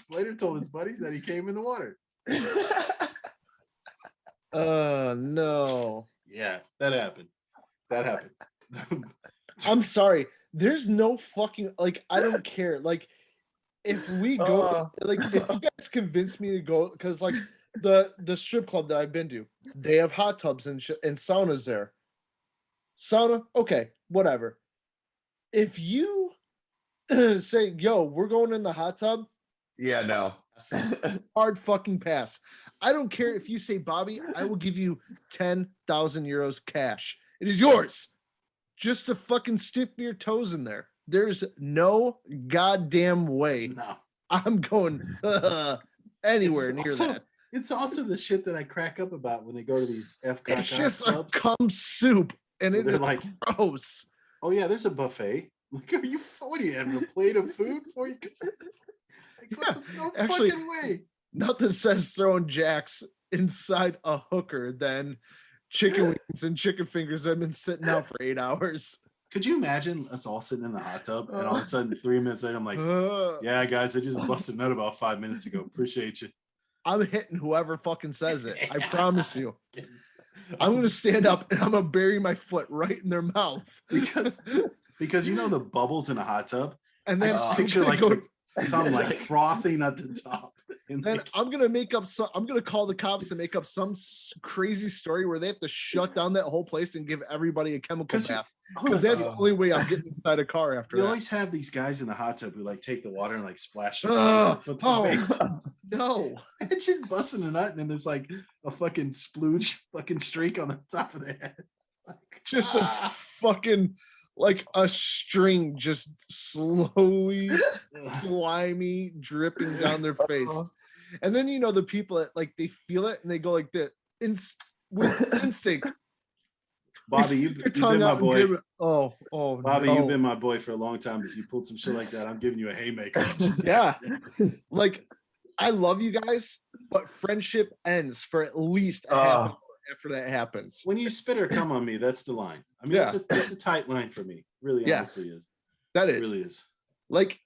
S2: later told his buddies that he came in the water.
S1: No.
S2: Yeah, that happened.
S1: I'm sorry, there's no fucking I don't care. If we go if you guys convince me to go, because the strip club that I've been to, they have hot tubs and saunas there. Sauna, okay, whatever. If you say, yo, we're going in the hot tub,
S3: yeah, no.
S1: Hard fucking pass. I don't care if you say, Bobby, I will give you 10,000 euros cash. It is yours. Just to fucking stick your toes in there. There's no goddamn way.
S2: No.
S1: I'm going anywhere near that.
S2: It's also the shit that I crack up about when they go to these F-Cock
S1: It's just
S2: clubs.
S1: a cum soup, and
S2: they're
S1: it's gross.
S2: Oh yeah, there's a buffet. What are you having a plate of food before you? No fucking way.
S1: Nothing says throwing jacks inside a hooker than chicken wings and chicken fingers that have been sitting out for 8 hours.
S2: Could you imagine us all sitting in the hot tub and all of a sudden 3 minutes later I'm like, yeah, guys, I just busted a nut about 5 minutes ago. Appreciate you.
S1: I'm hitting whoever fucking says it. I promise you. I'm gonna stand up and I'm gonna bury my foot right in their mouth.
S2: Because you know the bubbles in a hot tub?
S1: And then
S2: I picture like come like frothing at the top.
S1: And then I'm gonna call the cops and make up some crazy story where they have to shut down that whole place and give everybody a chemical bath. Because that's the only way I'm getting inside a car after that.
S2: You always have these guys in the hot tub who like take the water and like splash.
S1: No.
S2: Imagine busting a nut and then there's like a fucking splooge fucking streak on the top of their head. Like,
S1: just a fucking like a string just slowly slimy dripping down their face. And then you know the people that like they feel it and they go like this with instinct.
S2: Bobby, you've been my boy. Bobby,
S1: no.
S2: You've been my boy for a long time. If you pulled some shit like that, I'm giving you a haymaker.
S1: Yeah. Like, I love you guys, but friendship ends for at least a half hour after that happens.
S2: When you spit or come on me, that's the line. I mean, it's a tight line for me. Really, honestly is.
S1: That is.
S2: It really is.
S1: Like,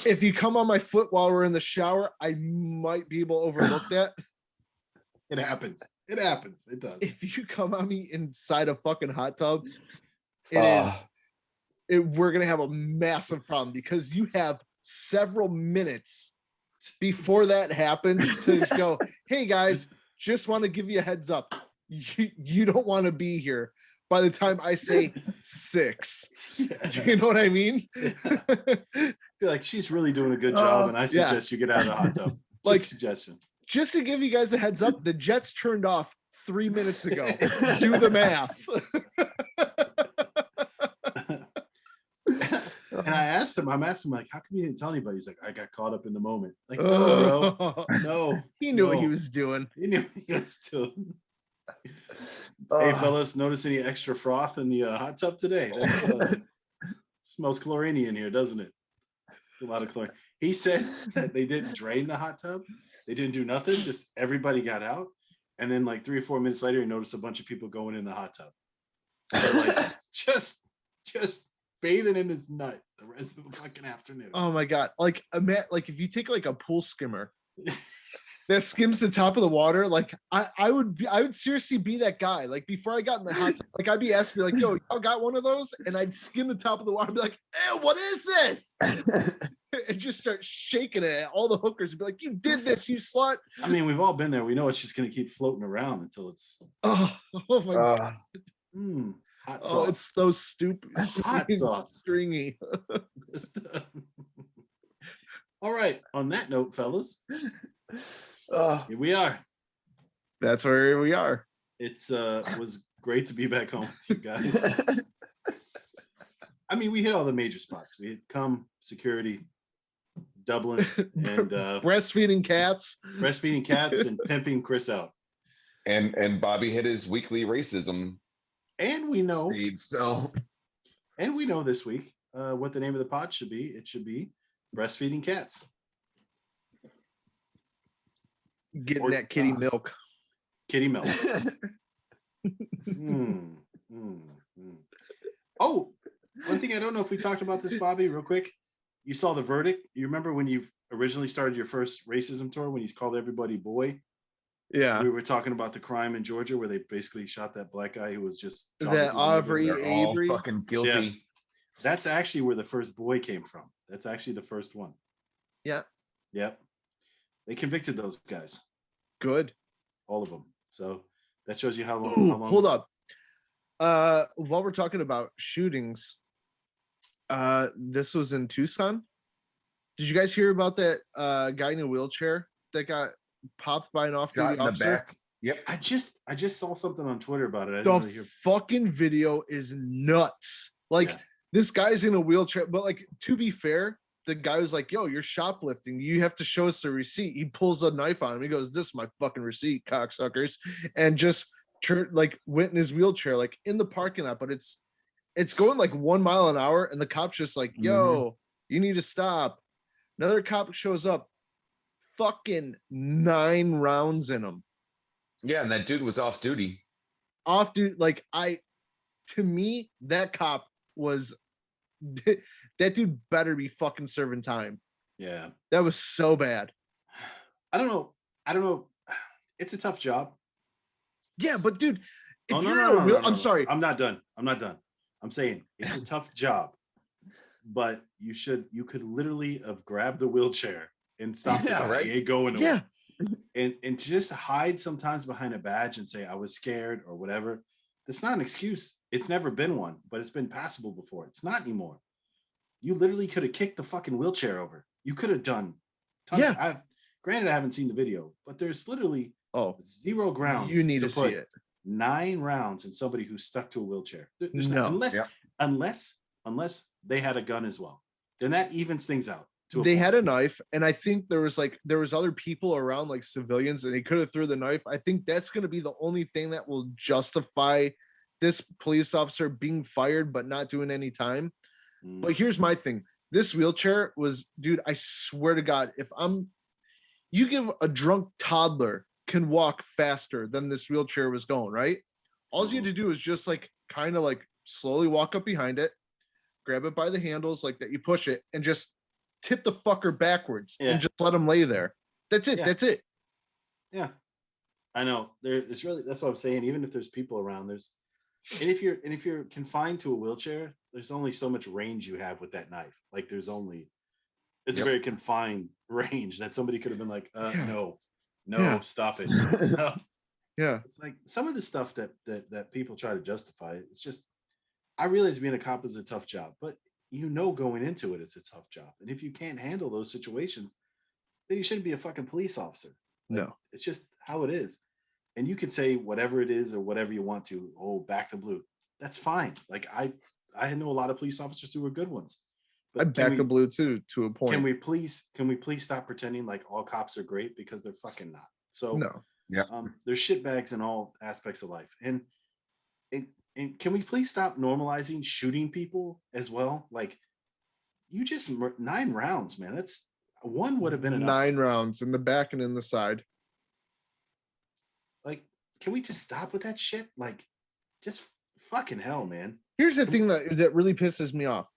S1: if you come on my foot while we're in the shower, I might be able to overlook that.
S2: It happens. It happens. It does.
S1: If you come on me inside a fucking hot tub, we're gonna have a massive problem because you have several minutes before that happens to go, hey guys, just want to give you a heads up. You don't want to be here by the time I say 6. Yeah. You know what I mean?
S2: I feel like she's really doing a good job, and I suggest you get out of the hot tub.
S1: Like
S2: suggestion.
S1: Just to give you guys a heads up, the Jets turned off 3 minutes ago. Do the math.
S2: And I'm asking him, like, how come you didn't tell anybody? He's like, I got caught up in the moment. Like, no, bro. No.
S1: He knew what he was doing.
S2: He knew what he was doing. Hey, fellas, notice any extra froth in the hot tub today? That smells chlorine in here, doesn't it? A lot of chlorine. He said that they didn't drain the hot tub. They didn't do nothing. Just everybody got out. And then like 3 or 4 minutes later, he noticed a bunch of people going in the hot tub. So like just bathing in his nut the rest of the fucking afternoon.
S1: Oh my God. Like if you take like a pool skimmer that skims the top of the water, like I would seriously be that guy. Like before I got in the hot tub, like I'd be asking me like, yo, y'all got one of those? And I'd skim the top of the water and be like, hey, what is this? And just start shaking it. All the hookers would be like, you did this, you slut.
S2: I mean, we've all been there. We know it's just going to keep floating around until it's.
S1: Oh my God.
S2: Hot sauce.
S1: Oh, it's so stupid.
S2: Hot sauce.
S1: Stringy.
S2: All right. On that note, fellas, here we are.
S1: That's where we are.
S2: It's was great to be back home with you guys. I mean, we hit all the major spots. We hit security, Dublin, and
S1: breastfeeding cats
S2: and pimping Chris out.
S3: And Bobby hit his weekly racism.
S2: And we know
S3: And
S2: we know this week what the name of the pod should be. It should be breastfeeding cats.
S1: Getting that kitty milk.
S2: Kitty milk. Oh, one thing I don't know if we talked about this, Bobby, real quick. You saw the verdict. You remember when you originally started your first racism tour when you called everybody boy?
S1: Yeah.
S2: We were talking about the crime in Georgia where they basically shot that black guy who was just
S1: that Aubrey Avery.
S3: Fucking guilty.
S2: Yeah. That's actually where the first boy came from. That's actually the first one.
S1: Yeah.
S2: Yep. They convicted those guys.
S1: Good.
S2: All of them. So that shows you how long.
S1: Hold up. While we're talking about shootings, this was in Tucson. Did you guys hear about that guy in a wheelchair that got popped by an off-duty officer?
S3: Back. Yep.
S2: I just saw something on Twitter about it.
S1: Fucking video is nuts. Like this guy's in a wheelchair, but like to be fair, the guy was like, yo, you're shoplifting. You have to show us a receipt. He pulls a knife on him. He goes, this is my fucking receipt, cocksuckers. And just went in his wheelchair, like in the parking lot, but it's going like 1 mile an hour. And the cop's just like, yo, you need to stop. Another cop shows up, fucking 9 rounds in him.
S3: Yeah, and that dude was off duty.
S1: Off dude, like to me, that cop was that dude better be fucking serving time.
S2: Yeah.
S1: That was so bad.
S2: I don't know. It's a tough job.
S1: Yeah, but dude, if you're
S2: no.
S1: I'm sorry.
S2: I'm not done. I'm saying it's a tough job, but you could literally have grabbed the wheelchair and stopped the guy.
S3: Right.
S2: He ain't going nowhere.
S1: Yeah.
S2: And to just hide sometimes behind a badge and say I was scared or whatever, that's not an excuse. It's never been one, but it's been passable before. It's not anymore. You literally could have kicked the fucking wheelchair over. You could have done tons.
S1: Yeah.
S2: Granted, I haven't seen the video, but there's literally 0 grounds.
S1: You need to see it.
S2: 9 rounds in somebody who's stuck to a wheelchair. There's
S1: no,
S2: unless they had a gun as well, then that evens things out.
S1: They had a knife, and I think there was other people around, like civilians, and they could have threw the knife. I think that's going to be the only thing that will justify this police officer being fired but not doing any time. But here's my thing: this wheelchair was, dude, I swear to God, you give a drunk toddler can walk faster than this wheelchair was going, right? All you had to do is just like kind of like slowly walk up behind it, grab it by the handles like that, you push it, and just tip the fucker backwards and just let him lay there. That's it. That's it.
S2: Yeah, I know. It's really, that's what I'm saying. Even if there's people around, and if you're confined to a wheelchair, there's only so much range you have with that knife. Like it's a very confined range that somebody could have been like, no, stop it. No.
S1: Yeah.
S2: It's like some of the stuff that people try to justify. It's just, I realize being a cop is a tough job, but going into it, it's a tough job. And if you can't handle those situations, then you shouldn't be a fucking police officer.
S1: No.
S2: It's just how it is. And you can say whatever it is or whatever you want to. Oh, back to blue. That's fine. Like I know a lot of police officers who are good ones.
S1: But I back the blue too, to a point.
S2: Can we please stop pretending like all cops are great, because they're fucking not. So
S1: no.
S3: Yeah.
S2: There's shitbags in all aspects of life. And can we please stop normalizing shooting people as well? Like, you just 9 rounds, man. That's one would have been enough.
S1: 9 rounds in the back and in the side.
S2: Like, can we just stop with that shit? Like, just fucking hell, man.
S1: Here's the thing that really pisses me off.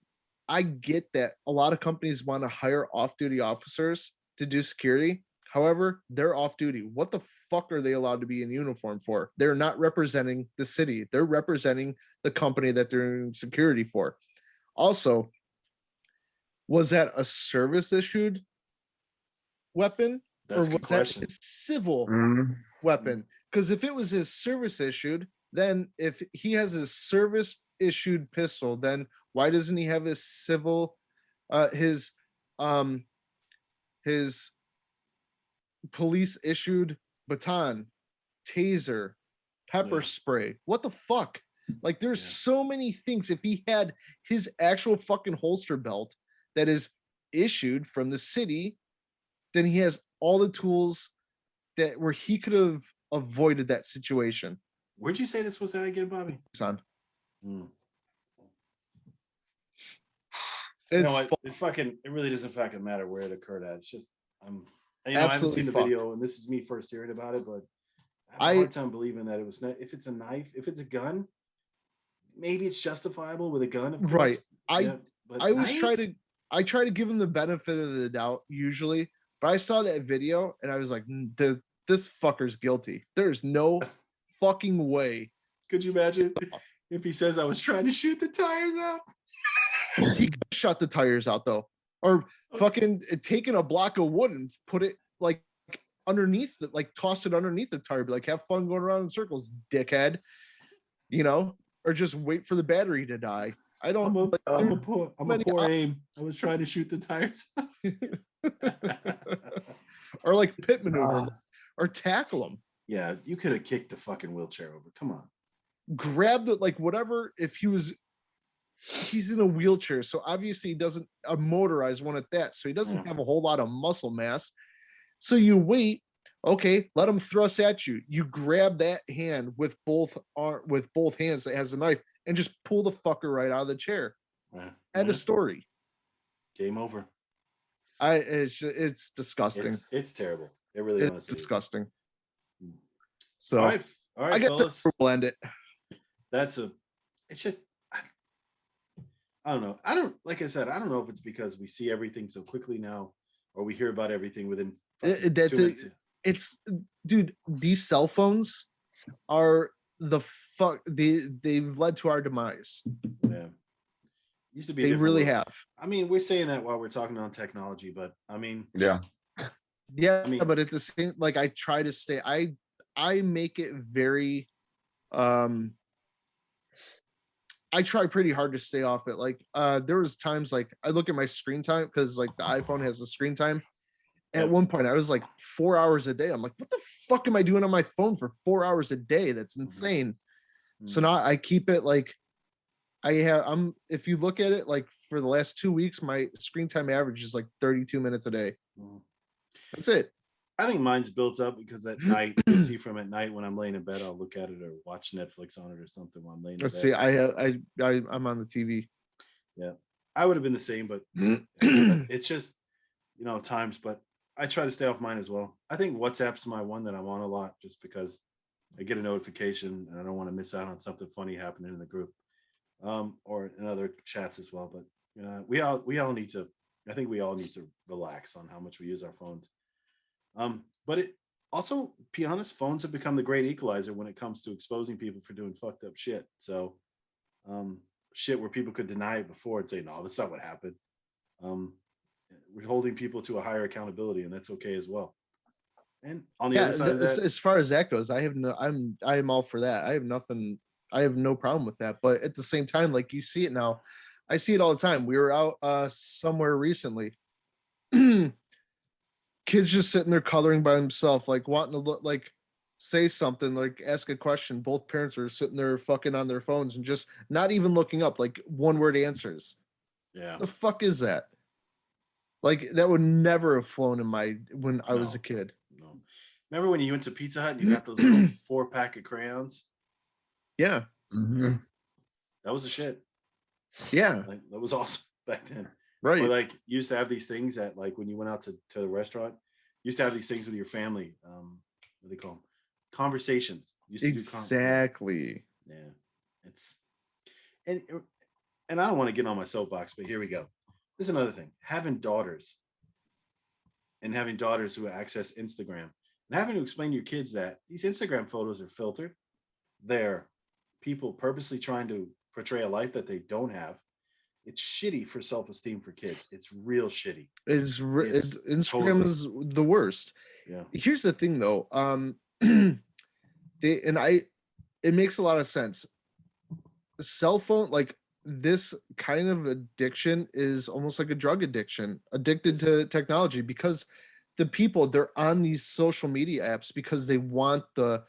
S1: I get that a lot of companies want to hire off-duty officers to do security. However, they're off duty. What the fuck are they allowed to be in uniform for? They're not representing the city. They're representing the company that they're in security for. Also, was that a service issued weapon?
S2: That's
S1: or was that a civil weapon? Because if it was his service issued, then if he has his service issued pistol, then why doesn't he have his civil his police issued baton, taser, pepper spray? What the fuck? Like, there's so many things. If he had his actual fucking holster belt that is issued from the city, then he has all the tools where he could have avoided that situation.
S2: Where'd you say this was at again, Bobby?
S1: Son.
S2: It really doesn't fucking matter where it occurred at. It's just I haven't seen the video, and this is me first hearing about it, but I have a hard time believing that it was not. If it's a knife, if it's a gun, maybe it's justifiable with a gun, of course.
S1: Right. I try to give him the benefit of the doubt usually, but I saw that video and I was like, this fucker's guilty. There's no fucking way.
S2: Could you imagine if he says I was trying to shoot the tires out?
S1: He shot the tires out though, or fucking taking a block of wood and put it like underneath it, like toss it underneath the tire, be like, have fun going around in circles, dickhead, or just wait for the battery to die. I don't.
S2: I'm a poor aim. I was trying to shoot the tires.
S1: Or like pit maneuver, or tackle him.
S2: Yeah, you could have kicked the fucking wheelchair over. Come on.
S1: Grabbed it, like whatever. If he's in a wheelchair, so obviously he doesn't a motorized one at that, so he doesn't have a whole lot of muscle mass. So you wait. Okay, let him thrust at you. You grab that hand with both hands that has a knife and just pull the fucker right out of the chair. End of story.
S2: Game over.
S1: It's disgusting.
S2: It's terrible. It really
S1: It's
S2: honestly
S1: disgusting.
S2: is.
S1: So
S2: All right,
S1: I guess
S2: fellas.
S1: we'll end it.
S2: It's just I don't know. I don't like I said, I don't know if it's because we see everything so quickly now or we hear about everything within fucking
S1: That's
S2: 2 minutes.
S1: it's dude, these cell phones are the fuck they've led to our demise.
S2: Yeah. Used to be a
S1: They
S2: different
S1: really
S2: world.
S1: have.
S2: I mean, we're saying that while we're talking on technology, but I mean,
S3: Yeah.
S1: Yeah,
S2: I mean-
S1: but at the same, like, I try to stay. I make it very. I try pretty hard to stay off it. Like, there was times like I look at my screen time because like the iPhone has a screen time. At
S2: Yep.
S1: one point, I was like 4 hours a day. I'm like, what the fuck am I doing on my phone for 4 hours a day? That's insane. So now I keep it like if you look at it like for the last 2 weeks, my screen time average is like 32 minutes a day.
S2: Mhm.
S1: That's it.
S2: I think mine's built up because at night, you'll see from at night when I'm laying in bed, I'll look at it or watch Netflix on it or something while I'm laying in
S1: Let's
S2: bed.
S1: see. I'm on the TV.
S2: Yeah. I would have been the same, but it's just, times, but I try to stay off mine as well. I think WhatsApp's my one that I'm on a lot just because I get a notification and I don't want to miss out on something funny happening in the group, or in other chats as well. But we all need to. I think we all need to relax on how much we use our phones. But it also, be honest, phones have become the great equalizer when it comes to exposing people for doing fucked up shit. So, shit where people could deny it before and say, "No, that's not what happened." Um, we're holding people to a higher accountability, and that's okay as well. And on the other side of that,
S1: as far as that goes, I am all for that. I have no problem with that. But at the same time, like you see it now, I see it all the time. We were out somewhere recently. Kids just sitting there coloring by himself, like wanting to look like say something, like ask a question. Both parents are sitting there fucking on their phones and just not even looking up, like one word answers.
S2: yeah,
S1: The fuck is that? Like that would never have flown in my when I was a kid.
S2: no. Remember when you went to Pizza Hut and you got those little 4-pack of crayons?
S1: Yeah.
S3: Mm-hmm.
S2: That was the shit.
S1: Yeah.
S2: Like that was awesome back then.
S1: Right.
S2: Or like you used to have these things at like when you went out to a restaurant, you used to have these things with your family. What do they call them? Conversations. You used to
S1: exactly.
S2: yeah. It's and I don't want to get on my soapbox, but here we go. This is another thing. Having daughters who access Instagram and having to explain to your kids that these Instagram photos are filtered. They're people purposely trying to portray a life that they don't have. It's shitty for self-esteem for kids. It's real shitty.
S1: Instagram is the worst.
S2: Yeah.
S1: Here's the thing though. It makes a lot of sense. Cell phone, like this kind of addiction is almost like a drug addiction, addicted to technology because the people they're on these social media apps because they want the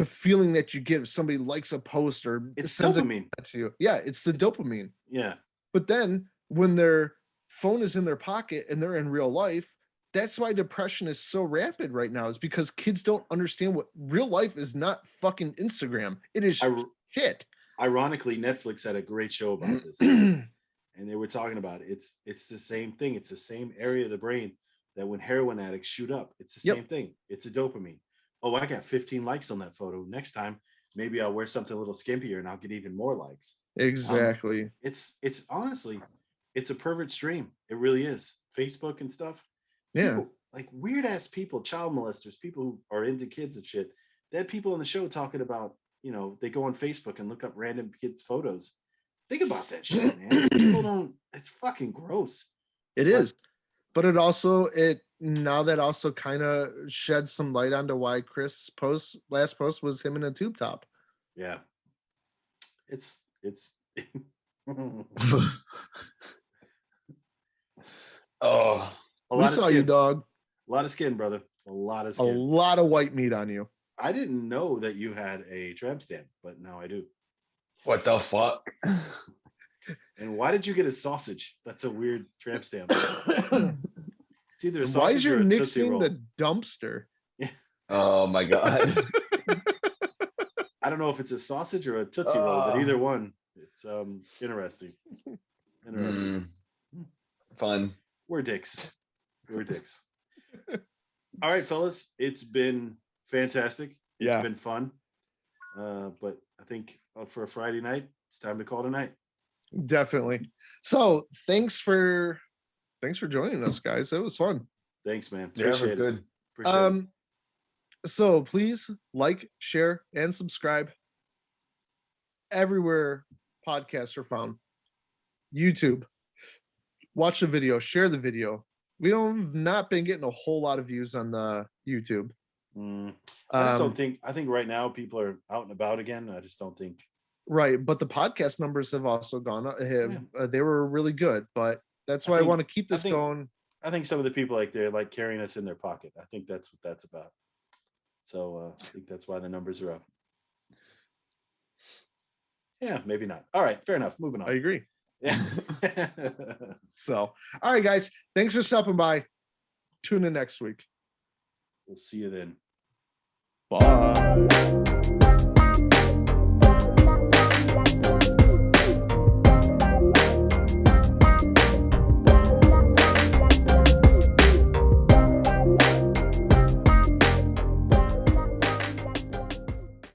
S1: feeling that you get if somebody likes a post or
S2: It's
S1: sends
S2: dopamine
S1: to you. Yeah, it's dopamine.
S2: Yeah.
S1: But then when their phone is in their pocket and they're in real life, that's why depression is so rampant right now, is because kids don't understand what real life is. Not fucking Instagram. It is shit.
S2: Ironically, Netflix had a great show about this. And they were talking about it. It's the same thing. It's the same area of the brain that when heroin addicts shoot up, it's the same thing. It's a dopamine. Oh, I got 15 likes on that photo. Next time, maybe I'll wear something a little skimpier and I'll get even more likes.
S1: Exactly.
S2: It's honestly, it's a pervert stream. It really is. Facebook and stuff.
S1: Yeah.
S2: People, like weird ass people, child molesters, people who are into kids and shit. They had people on the show talking about, they go on Facebook and look up random kids' photos. Think about that shit, man. People don't. It's fucking gross.
S1: It is, but it also that also kind of sheds some light onto why Chris' last post was him in a tube top.
S2: Yeah, it's.
S3: Oh,
S1: We saw you, dog.
S2: A lot of skin, brother. A lot of skin.
S1: A lot of white meat on you.
S2: I didn't know that you had a tramp stamp, but now I do.
S3: What the fuck?
S2: And why did you get a sausage? That's a weird tramp stamp. It's either a sausage.
S1: Why is your
S2: or a
S1: nickname the dumpster?
S2: Yeah.
S3: Oh my god.
S2: I don't know if it's a sausage or a Tootsie Roll, but either one, it's interesting. Interesting.
S3: Fun.
S2: We're dicks. We're dicks. All right, fellas. It's been fantastic. It's been fun. But I think for a Friday night, it's time to call it a night.
S1: Definitely. So thanks for joining us, guys. It was fun.
S2: Thanks, man.
S3: Yeah, it was
S2: Appreciate it.
S3: good.
S2: Appreciate it.
S1: So please like, share, and subscribe everywhere podcasts are found. YouTube. Watch the video, share the video. We don't not been getting a whole lot of views on the YouTube.
S2: I just don't think. I think right now people are out and about again. I just don't think.
S1: Right, but the podcast numbers have also gone up. They were really good, but that's why I want to keep this going.
S2: I think some of the people they're like carrying us in their pocket. I think that's what that's about. So I think that's why the numbers are up. Yeah, maybe not. All right, fair enough. Moving on.
S1: I agree.
S2: Yeah.
S1: So, all right, guys. Thanks for stopping by. Tune in next week.
S2: We'll see you then.
S1: Bye.